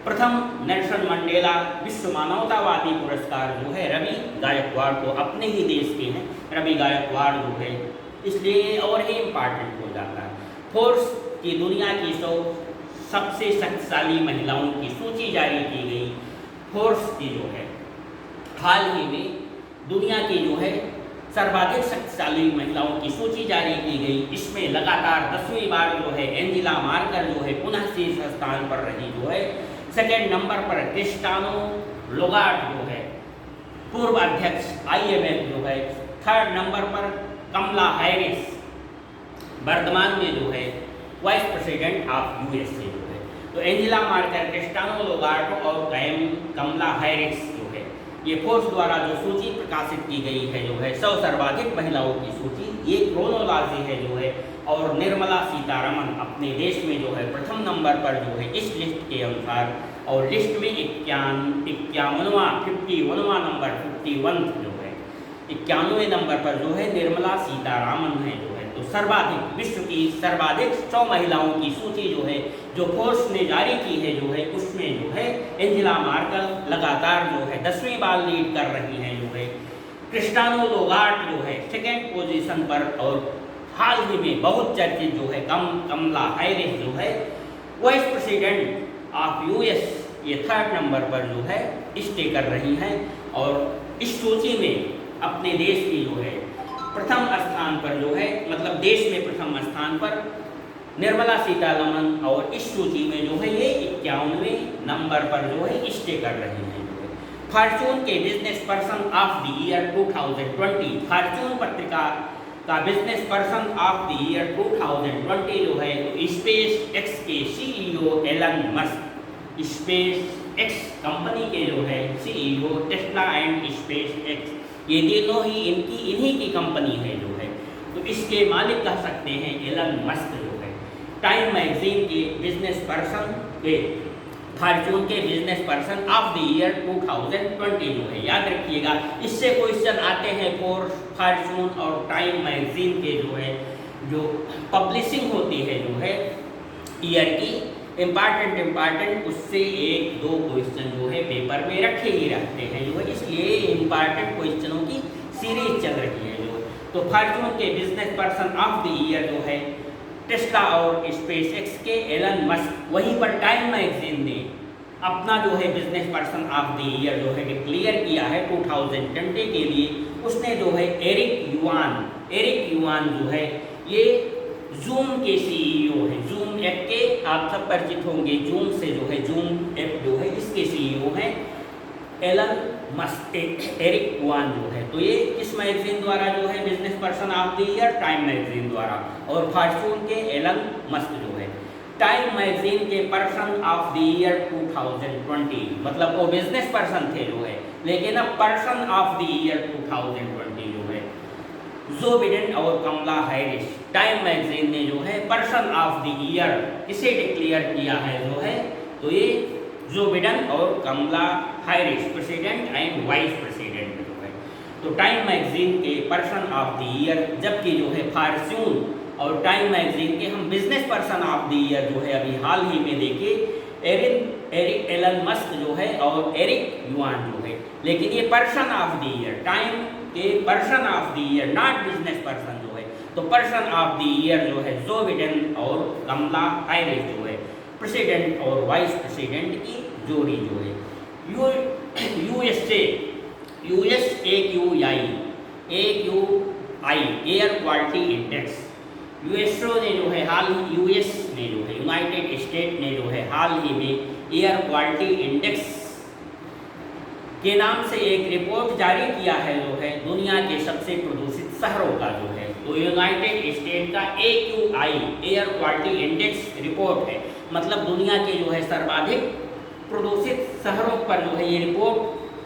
प्रथम नेल्सन मंडेला विश्व मानवतावादी पुरस्कार जो है रवि गायकवाड़ को, अपने ही देश के हैं रवि गायकवाड़ जो है, इसलिए ये और ही इम्पॉर्टेंट हो जाता है। फोर्ब्स की दुनिया की 100 सबसे शक्तिशाली महिलाओं की सूची जारी की गई। फोर्ब्स की जो है हाल ही में दुनिया की जो है सर्वाधिक शक्तिशाली महिलाओं की सूची जारी की गई। इसमें लगातार 10वीं बार जो है एंजेला मार्केल जो है पुनः शीर्ष स्थान पर रही जो है। सेकेंड नंबर पर क्रिस्टियानो लोगार्ड जो है पूर्व अध्यक्ष IMF जो है। थर्ड नंबर पर कमला हैरिस, वर्तमान में जो है वाइस प्रेसिडेंट ऑफ USA जो है। तो एंजेला मार्केल, क्रिस्टियानो लोगार्ड और कमला हैरिस जो है, ये फोर्ब्स द्वारा जो सूची प्रकाशित की गई है जो है 100 सर्वाधिक महिलाओं की सूची, ये क्रोनोलॉजी है जो है। और निर्मला सीतारमण अपने देश में जो है प्रथम नंबर पर जो है इस लिस्ट के अनुसार, और लिस्ट में 51वां नंबर 51 जो है 91वें नंबर पर जो है निर्मला सीतारमण है जो है। तो सर्वाधिक विश्व की सर्वाधिक 100 महिलाओं की सूची जो है जो फोर्ब्स ने जारी की है जो है, उसमें जो है एंजेला मार्केल लगातार जो है 10वीं बार लीड कर रही हैं जो है। क्रिस्टियानो लोगार्ड जो है सेकेंड पोजीशन पर, और हाल ही में बहुत चर्चित जो है कमला हैरिस जो है वाइस प्रेसिडेंट ऑफ US, ये थर्ड नंबर पर जो है स्टे कर रही हैं। और इस सूची में अपने देश की जो है प्रथम स्थान पर जो है, मतलब देश में प्रथम स्थान पर निर्मला सीतारमण, और इस सूची में जो है ये 51वें नंबर पर जो है स्टे कर रही हैं जो है। फॉर्च्यून के business person of the year 2020, Fortune पत्रिका का business person of the year 2020 जो है तो स्पेस एक्स के CEO Elon Musk, SpaceX company के जो है CEO, Tesla and SpaceX, ये तीनों ही इन्हीं की कंपनी है जो है। तो इसके मालिक कह सकते हैं एलन मस्क जो है। टाइम मैगजीन के बिजनेस पर्सन के, फॉर्च्यून के business person of the year 2020 जो है, याद रखिएगा इससे क्वेश्चन आते हैं फॉर्च्यून और टाइम मैगजीन के जो है जो पब्लिशिंग होती है जो है ईयर की, इम्पॉर्टेंट उससे 1-2 क्वेश्चन जो है पेपर में रखे ही रहते हैं जो है, इसलिए इम्पॉर्टेंट क्वेश्चनों की सीरीज चल रही है जो। तो फॉर्च्यून के business person of the year जो है टेस्ला और स्पेस एक्स के एलन मस्क। वहीं पर टाइम मैगजीन ने अपना जो है business person of the year जो है डिक्लेयर किया है 2020 के लिए। उसने जो है एरिक युआन जो है ये जूम के सीईओ है। जूम ऐप के आप सब परिचित होंगे, जूम से जो है जूम ऐप जो है इसके सीईओ हैं एलन मस्क, एरिक युआन जो है। तो ये किस मैगजीन द्वारा जो है business person of the year? Time magazine द्वारा। और फॉर्च्यून के एलन मस्क जो है टाइम मैगजीन के पर्सन ऑफ द ईयर 2020, मतलब वो बिजनेस पर्सन थे जो है, लेकिन अब पर्सन ऑफ द ईयर 2020 जो है जो बिडेन और कमला हैरिस। टाइम मैगजीन ने जो है पर्सन ऑफ द ईयर इसे डिक्लेयर किया है जो है, तो ये जो बिडेन और Kamala Harris, president and vice president जो है। तो टाइम मैगजीन के पर्सन ऑफ द ईयर, जबकि जो है फॉर्च्यून और टाइम मैगजीन के हम business person of the year जो है अभी हाल ही में देखे एरिक एलन मस्क जो है और एरिक युआन जो है। लेकिन ये person of the year, Time के person of the year, not business person जो है। तो पर्सन ऑफ द ईयर जो है जो बिडेन और कमला हैरिस जो है, प्रेसिडेंट और वाइस प्रेसिडेंट की जोड़ी जो है। AQI air quality index, USO ने जो है हाल ही यूएस ने जो है यूनाइटेड स्टेट ने जो है हाल ही में एयर क्वालिटी इंडेक्स के नाम से एक रिपोर्ट जारी किया है जो है दुनिया के सबसे प्रदूषित शहरों का जो है। तो यूनाइटेड स्टेट का AQI air quality index report है, मतलब दुनिया के जो है सर्वाधिक प्रदूषित शहरों पर जो है ये रिपोर्ट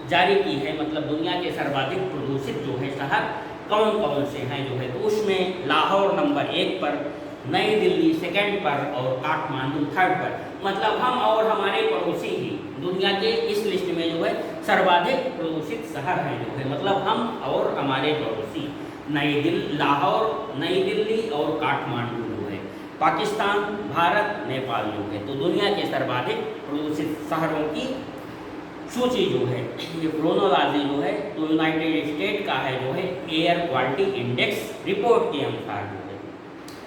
जारी की है। मतलब दुनिया के सर्वाधिक प्रदूषित जो है शहर कौन कौन से हैं जो है, तो उसमें लाहौर नंबर 1 पर, नई दिल्ली सेकंड पर और काठमांडू थर्ड पर। मतलब हम और हमारे पड़ोसी ही दुनिया के इस लिस्ट में जो है सर्वाधिक प्रदूषित शहर हैं जो है, मतलब हम और हमारे पड़ोसी लाहौर, नई दिल्ली और काठमांडू जो है, पाकिस्तान, भारत, नेपाल जो है। तो दुनिया के सर्वाधिक प्रदूषित शहरों की सूची जो है, ये क्रोनोलॉजी जो है, तो यूनाइटेड स्टेट का है जो है एयर क्वालिटी इंडेक्स रिपोर्ट के अनुसार जो है।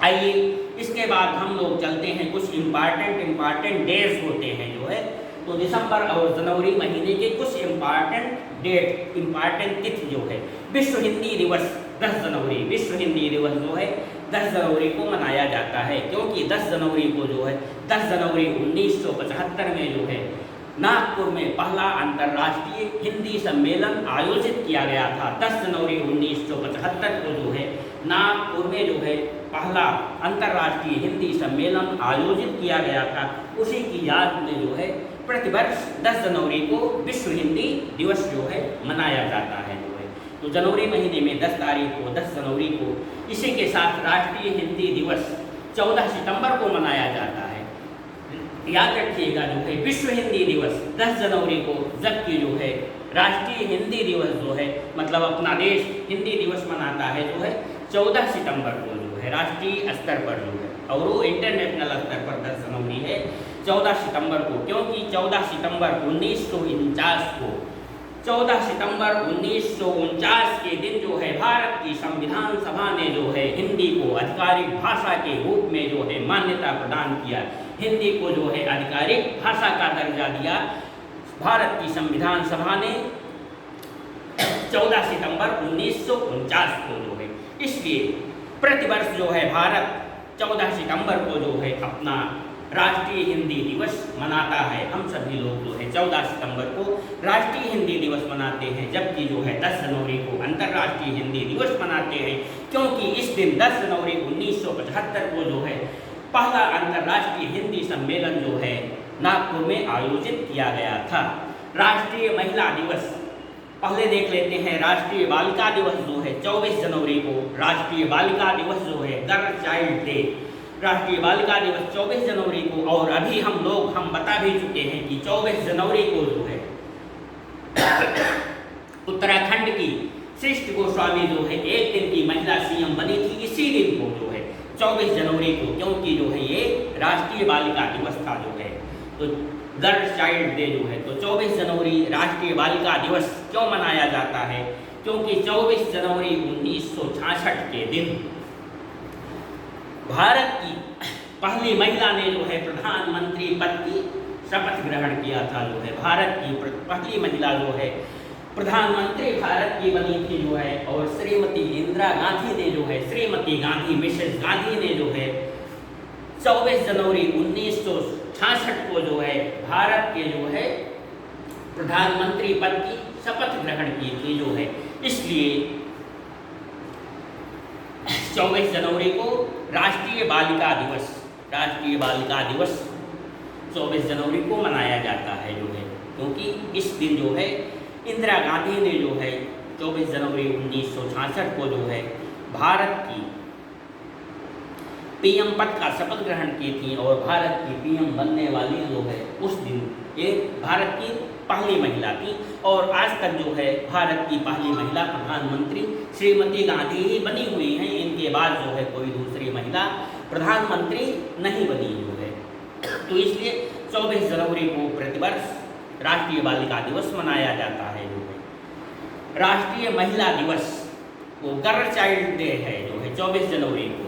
आइए इसके बाद हम लोग चलते हैं, कुछ इम्पॉर्टेंट डेज होते हैं जो है। तो दिसंबर और जनवरी महीने के कुछ इम्पॉर्टेंट तिथि जो है। विश्व हिंदी दिवस 10 जनवरी, विश्व हिंदी दिवस जो है 10 जनवरी को मनाया जाता है, क्योंकि 10 जनवरी को जो है 10 जनवरी 1975 में जो है नागपुर में पहला अंतर्राष्ट्रीय हिंदी सम्मेलन आयोजित किया गया था। 10 जनवरी 1975 को जो है नागपुर में जो है पहला अंतर्राष्ट्रीय हिंदी सम्मेलन आयोजित किया गया था। उसी की याद में जो है प्रतिवर्ष 10 जनवरी को विश्व हिंदी दिवस जो है मनाया जाता है जो है। तो जनवरी महीने में 10 तारीख को, 10 जनवरी को, इसी के साथ राष्ट्रीय हिंदी दिवस 14 सितंबर को मनाया जाता है। याद रखिएगा जो है विश्व हिंदी दिवस 10 जनवरी को, जबकि जो है राष्ट्रीय हिंदी दिवस जो है, मतलब अपना देश हिंदी दिवस मनाता है जो है 14 सितंबर को जो है राष्ट्रीय स्तर पर जो है, और वो इंटरनेशनल स्तर पर 10 जनवरी है 14 सितंबर को, क्योंकि 14 सितंबर 1949 को, 14 सितंबर 1949 के दिन जो है भारत की संविधान सभा ने जो है हिंदी को आधिकारिक भाषा के रूप में जो है मान्यता प्रदान किया। हिंदी को जो है आधिकारिक भाषा का दर्जा दिया भारत की संविधान सभा ने 14 सितंबर 1949 को जो है। इसलिए प्रतिवर्ष जो है भारत 14 सितंबर को जो है अपना राष्ट्रीय हिंदी दिवस मनाता है। हम सभी लोग जो है 14 सितंबर को राष्ट्रीय हिंदी दिवस मनाते हैं, जबकि जो है 10 जनवरी को अंतर्राष्ट्रीय हिंदी दिवस मनाते हैं, क्योंकि इस दिन 10 जनवरी 1975 को जो है पहला अंतर्राष्ट्रीय हिंदी सम्मेलन जो है नागपुर में आयोजित किया गया था। राष्ट्रीय महिला दिवस पहले देख लेते हैं। राष्ट्रीय बालिका दिवस जो है 24 जनवरी को, राष्ट्रीय बालिका दिवस जो है गर्ल चाइल्ड डे, राष्ट्रीय बालिका दिवस 24 जनवरी को। और अभी हम बता भी चुके हैं कि 24 जनवरी को जो है उत्तराखंड की सृष्टि गोस्वामी जो है एक दिन की महिला सीएम बनी थी, इसी दिन को जो है 24 जनवरी को, क्योंकि जो है ये राष्ट्रीय बालिका दिवस था जो है। तो गर्ल चाइल्ड डे जो है, तो 24 जनवरी राष्ट्रीय बालिका दिवस क्यों मनाया जाता है? क्योंकि 24 जनवरी 1966 के दिन भारत की पहली महिला ने जो है प्रधानमंत्री पद की शपथ ग्रहण किया था। जो है भारत की पहली महिला जो है प्रधानमंत्री भारत की बनी थी जो है, और श्रीमती इंदिरा गांधी ने जो है, श्रीमती गांधी मिसेस गांधी ने जो है 24 जनवरी 1966 को जो है भारत के जो है प्रधानमंत्री पद की शपथ ग्रहण की थी जो है। इसलिए 24 जनवरी को राष्ट्रीय बालिका दिवस 24 जनवरी को मनाया जाता है जो है, क्योंकि इस दिन जो है इंदिरा गांधी ने जो है 24 जनवरी 1966 को जो है भारत की पीएम पद का शपथ ग्रहण की थी, और भारत की पीएम बनने वाली जो है उस दिन ये भारत की पहली महिला थी। और आज तक जो है भारत की पहली महिला प्रधानमंत्री श्रीमती गांधी ही बनी हुई हैं। इनके बाद जो है कोई दूसरी महिला प्रधानमंत्री नहीं बनी जो है। तो इसलिए 24 जनवरी को प्रतिवर्ष राष्ट्रीय बालिका दिवस मनाया जाता है जो है। राष्ट्रीय महिला दिवस वो गर्ल चाइल्ड डे है जो है 24 जनवरी को,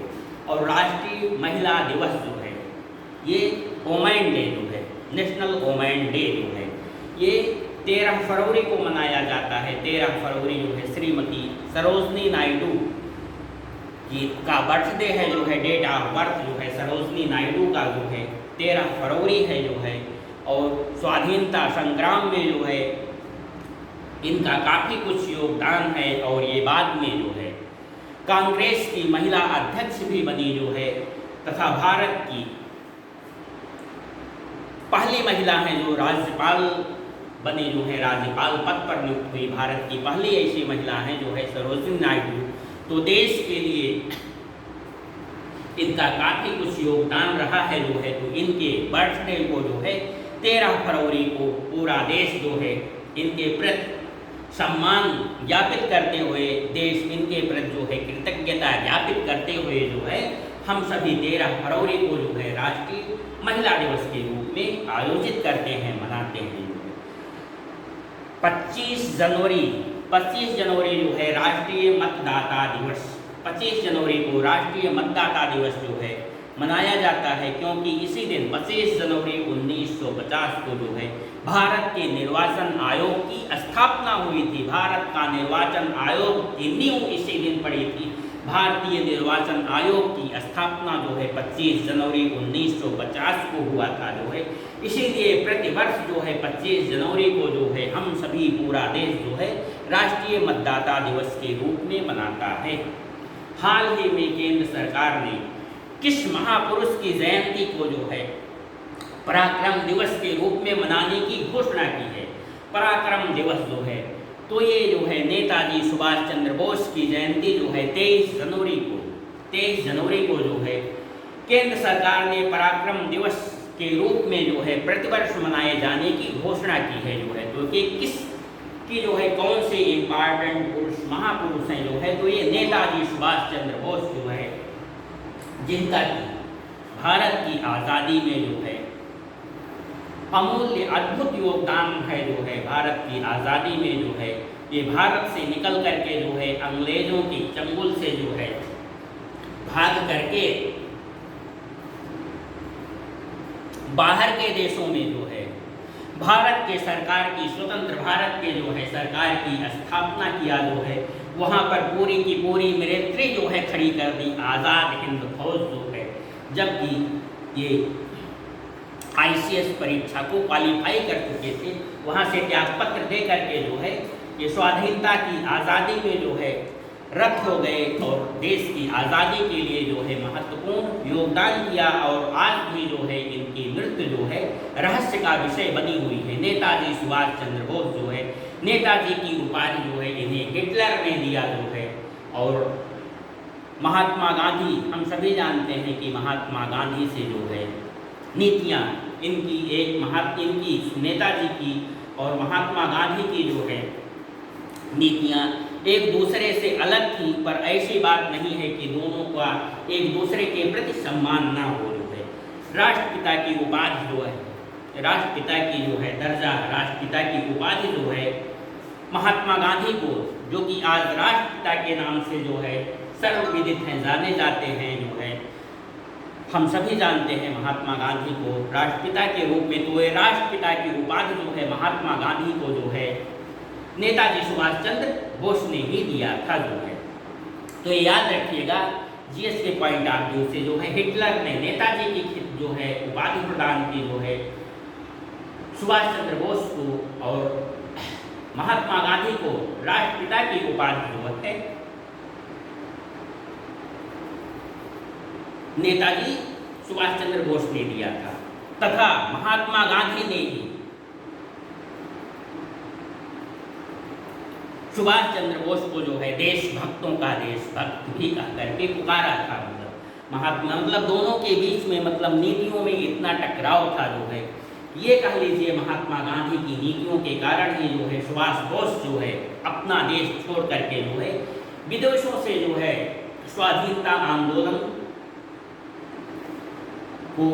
और राष्ट्रीय महिला दिवस जो है ये वोमेन डे जो है, नेशनल वोमेन डे जो है ये 13 फरवरी को मनाया जाता है। 13 फरवरी जो है श्रीमती सरोजनी नायडू की का बर्थडे है जो है, डेट ऑफ बर्थ जो है सरोजनी नायडू का जो है 13 फरवरी है जो है। और स्वाधीनता संग्राम में जो है इनका काफ़ी कुछ योगदान है, और ये बाद में जो है कांग्रेस की महिला अध्यक्ष भी बनी जो है, तथा भारत की पहली महिला है जो राज्यपाल बनी जो है, राज्यपाल पद पर नियुक्त हुई भारत की पहली ऐसी महिला है जो है सरोजिनी नायडू। तो देश के लिए इनका काफ़ी कुछ योगदान रहा है जो है। तो इनके बर्थडे को जो है 13 फरवरी को पूरा देश जो है इनके प्रति सम्मान ज्ञापित करते हुए, देश इनके प्रति जो है कृतज्ञता ज्ञापित करते हुए जो है हम सभी 13 फरवरी को जो है राष्ट्रीय महिला दिवस के रूप में आयोजित करते हैं, मनाते हैं। 25 जनवरी जो है राष्ट्रीय मतदाता दिवस, 25 जनवरी को राष्ट्रीय मतदाता दिवस जो है मनाया जाता है, क्योंकि इसी दिन 25 जनवरी 1950 को जो है भारत के निर्वाचन आयोग की स्थापना हुई थी। भारत का निर्वाचन आयोग की नींव इसी दिन पड़ी थी। भारतीय निर्वाचन आयोग की स्थापना जो है 25 जनवरी 1950 को हुआ था जो है। इसीलिए प्रतिवर्ष जो है 25 जनवरी को जो है हम सभी पूरा देश जो है राष्ट्रीय मतदाता दिवस के रूप में मनाता है। हाल ही में केंद्र सरकार ने किस महापुरुष की जयंती को जो है पराक्रम दिवस के रूप में मनाने की घोषणा की है। पराक्रम दिवस जो है तो ये जो है नेताजी सुभाष चंद्र बोस की जयंती जो है 23 जनवरी को जो है केंद्र सरकार ने पराक्रम दिवस के रूप में जो है प्रतिवर्ष मनाए जाने की घोषणा की है जो है। तो कि किस की जो है कौन से इम्पॉर्टेंट पुरुष महापुरुष हैं जो है, तो ये नेताजी सुभाष चंद्र बोस जो है जिनका भारत की आज़ादी में जो है अमूल्य अद्भुत योगदान है जो है। भारत की आज़ादी में जो है ये भारत से निकल करके जो है अंग्रेजों की चंगुल से जो है भाग करके बाहर के देशों में जो है भारत के सरकार की, स्वतंत्र भारत के जो है सरकार की स्थापना किया जो है, वहाँ पर पूरी की पूरी मिलिट्री जो है खड़ी कर दी, आज़ाद हिंद फौज जो है। जबकि ये ICS परीक्षा को क्वालिफाई कर चुके थे, वहाँ से त्यागपत्र दे करके जो है ये स्वाधीनता की आज़ादी में जो है रद्द हो गए, और देश की आज़ादी के लिए जो है महत्वपूर्ण योगदान किया। और आज भी जो है इनकी मृत्यु जो है रहस्य का विषय बनी हुई है। नेताजी सुभाष चंद्र बोस जो है, नेताजी की उपाधि जो है इन्हें हिटलर ने दिया जो है। और महात्मा गांधी, हम सभी जानते हैं कि महात्मा गांधी से जो है नीतियाँ इनकी इनकी नेताजी की और महात्मा गांधी की जो है नीतियाँ एक दूसरे से अलग थी, पर ऐसी बात नहीं है कि दोनों का एक दूसरे के प्रति सम्मान ना हो जो है। राष्ट्रपिता की उपाधि जो है, राष्ट्रपिता की जो है दर्जा, राष्ट्रपिता की उपाधि जो है महात्मा गांधी को जो कि आज राष्ट्रपिता के नाम से जो है सर्वविदित हैं, जाने जाते हैं, जो है हम सभी जानते हैं महात्मा गांधी को राष्ट्रपिता के रूप में। तो ये राष्ट्रपिता की उपाधि जो है महात्मा गांधी को जो है नेताजी सुभाष चंद्र बोस ने ही दिया था, जो है। तो ये याद रखिएगा, जीएस के पॉइंट ऑफ व्यू से जो है हिटलर ने नेताजी की जो है उपाधि प्रदान की, जो है सुभाष चंद्र बोस को, और महात्मा गांधी को राष्ट्रपिता की उपाधि जो है नेताजी सुभाष चंद्र बोस ने दिया था, तथा महात्मा गांधी ने ही सुभाष चंद्र बोस को जो है देशभक्तों का देशभक्त भी कह करके पुकारा था। मतलब दोनों के बीच में मतलब नीतियों में इतना टकराव था, जो है ये कह लीजिए महात्मा गांधी की नीतियों के कारण ही जो है सुभाष बोस जो है अपना देश छोड़ करके जो है विदेशों से जो है स्वाधीनता आंदोलन को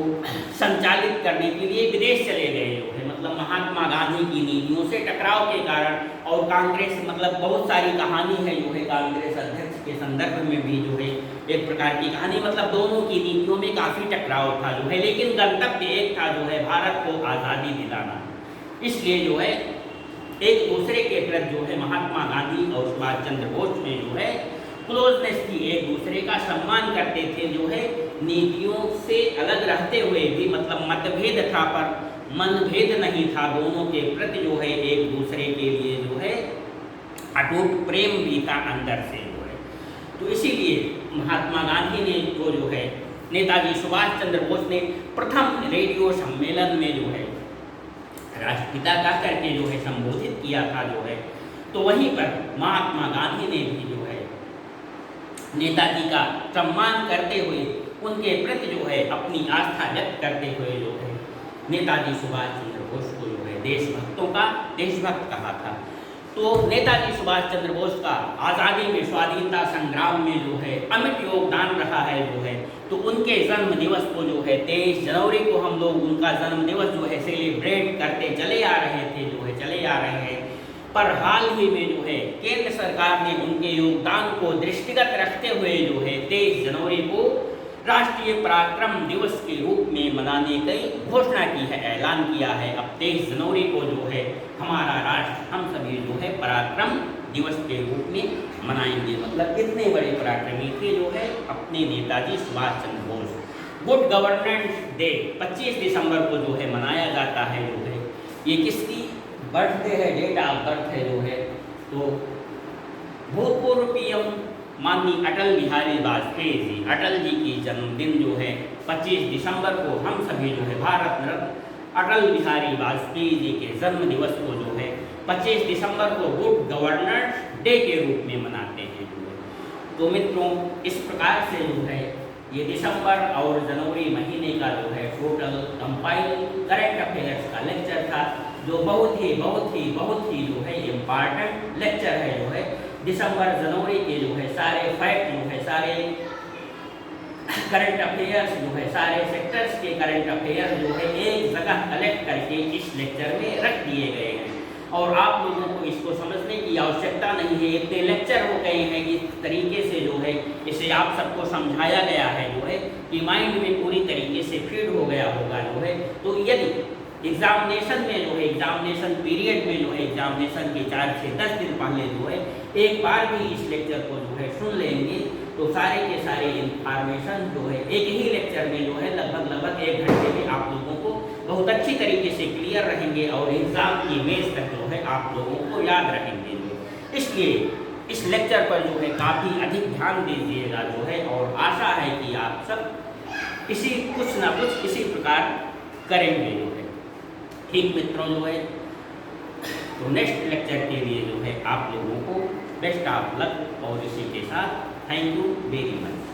संचालित करने के लिए विदेश चले गए, जो है मतलब महात्मा गांधी की नीतियों से टकराव के कारण। और कांग्रेस मतलब बहुत सारी कहानी है जो है कांग्रेस अध्यक्ष के संदर्भ में भी जो है एक प्रकार की कहानी, मतलब दोनों की नीतियों में काफ़ी टकराव था, जो है लेकिन गंतव्य एक था, जो है भारत को आज़ादी दिलाना। इसलिए जो है एक दूसरे के प्रति जो है महात्मा गांधी और सुभाष चंद्र बोस में जो है क्लोजनेस थी, एक दूसरे का सम्मान करते थे, जो है नीतियों से अलग रहते हुए भी मतलब मतभेद था पर मनभेद नहीं था, दोनों के प्रति जो है एक दूसरे के लिए जो है अटूट प्रेम भी था अंदर से, जो है। तो इसीलिए महात्मा गांधी ने को जो है नेताजी सुभाष चंद्र बोस ने प्रथम रेडियो सम्मेलन में जो है राष्ट्रपिता का करके जो है संबोधित किया था, जो है। तो वहीं पर महात्मा गांधी ने भी जो है नेताजी का सम्मान करते हुए उनके प्रति जो है अपनी आस्था व्यक्त करते हुए जो है नेताजी सुभाष चंद्र बोस को जो है देशभक्तों का देशभक्त कहा था। तो नेताजी सुभाष चंद्र बोस का आज़ादी में स्वाधीनता संग्राम में जो है अमिट योगदान रहा है, जो है। तो उनके जन्म दिवस को जो है 23 जनवरी को हम लोग उनका जन्म दिवस जो है सेलिब्रेट करते चले आ रहे थे, जो है चले आ रहे हैं। पर हाल ही में जो है केंद्र सरकार ने उनके योगदान को दृष्टिगत रखते हुए जो है 23 जनवरी को राष्ट्रीय पराक्रम दिवस के रूप में मनाने की घोषणा की है, ऐलान किया है। अब 23 जनवरी को जो है हमारा राष्ट्र हम सभी जो है पराक्रम दिवस के रूप में मनाएंगे। मतलब कितने बड़े पराक्रमी थे जो है अपने Netaji Subhash Chandra Bose. Good governance day 25 दिसंबर को जो है मनाया जाता है, जो है ये किसकी बर्थडे है, डेट ऑफ बर्थ है, जो है तो भूतपूर्व पीएम माननीय अटल बिहारी वाजपेयी जी, अटल जी की जन्मदिन जो है 25 दिसंबर को हम सभी जो है भारत रत्न अटल बिहारी वाजपेयी जी के जन्म दिवस को जो है 25 दिसंबर को गुड गवर्नेंस डे के रूप में मनाते हैं, जो है। तो मित्रों इस प्रकार से जो है ये दिसंबर और जनवरी महीने का जो है टोटल कंपाइल करंट अफेयर्स का लेक्चर था, जो बहुत ही जो है इम्पॉर्टेंट लेक्चर है, जो है दिसंबर जनवरी के जो है सारे फैक्ट जो है सारे करंट अफेयर्स जो है सारे सेक्टर्स के करंट अफेयर जो है एक जगह कलेक्ट करके इस लेक्चर में रख दिए गए हैं। और आप लोगों को इसको समझने की आवश्यकता नहीं है, इतने लेक्चर हो गए हैं इस तरीके से जो है इसे आप सबको समझाया गया है, जो है कि माइंड में पूरी तरीके से फीड हो गया होगा, जो है। तो यदि एग्जामिनेशन में जो है एग्जामिनेशन पीरियड में जो है एग्जामिनेशन के 4 से 10 दिन पहले जो है एक बार भी इस लेक्चर को जो है सुन लेंगे तो सारे के सारे इंफॉर्मेशन जो है एक ही लेक्चर में जो है लगभग 1 घंटे में आप लोगों को बहुत अच्छी तरीके से क्लियर रहेंगे और एग्ज़ाम की मेज तक जो है आप लोगों को याद रहेंगे। इसलिए इस लेक्चर पर जो है काफ़ी अधिक ध्यान दीजिएगा, जो है और आशा है कि आप सब कुछ ना कुछ इसी प्रकार करेंगे, जो है। ठीक मित्रों, जो है तो नेक्स्ट लेक्चर के लिए जो है आप लोगों को बेस्ट ऑफ लक और इसी के साथ थैंक यू वेरी मच।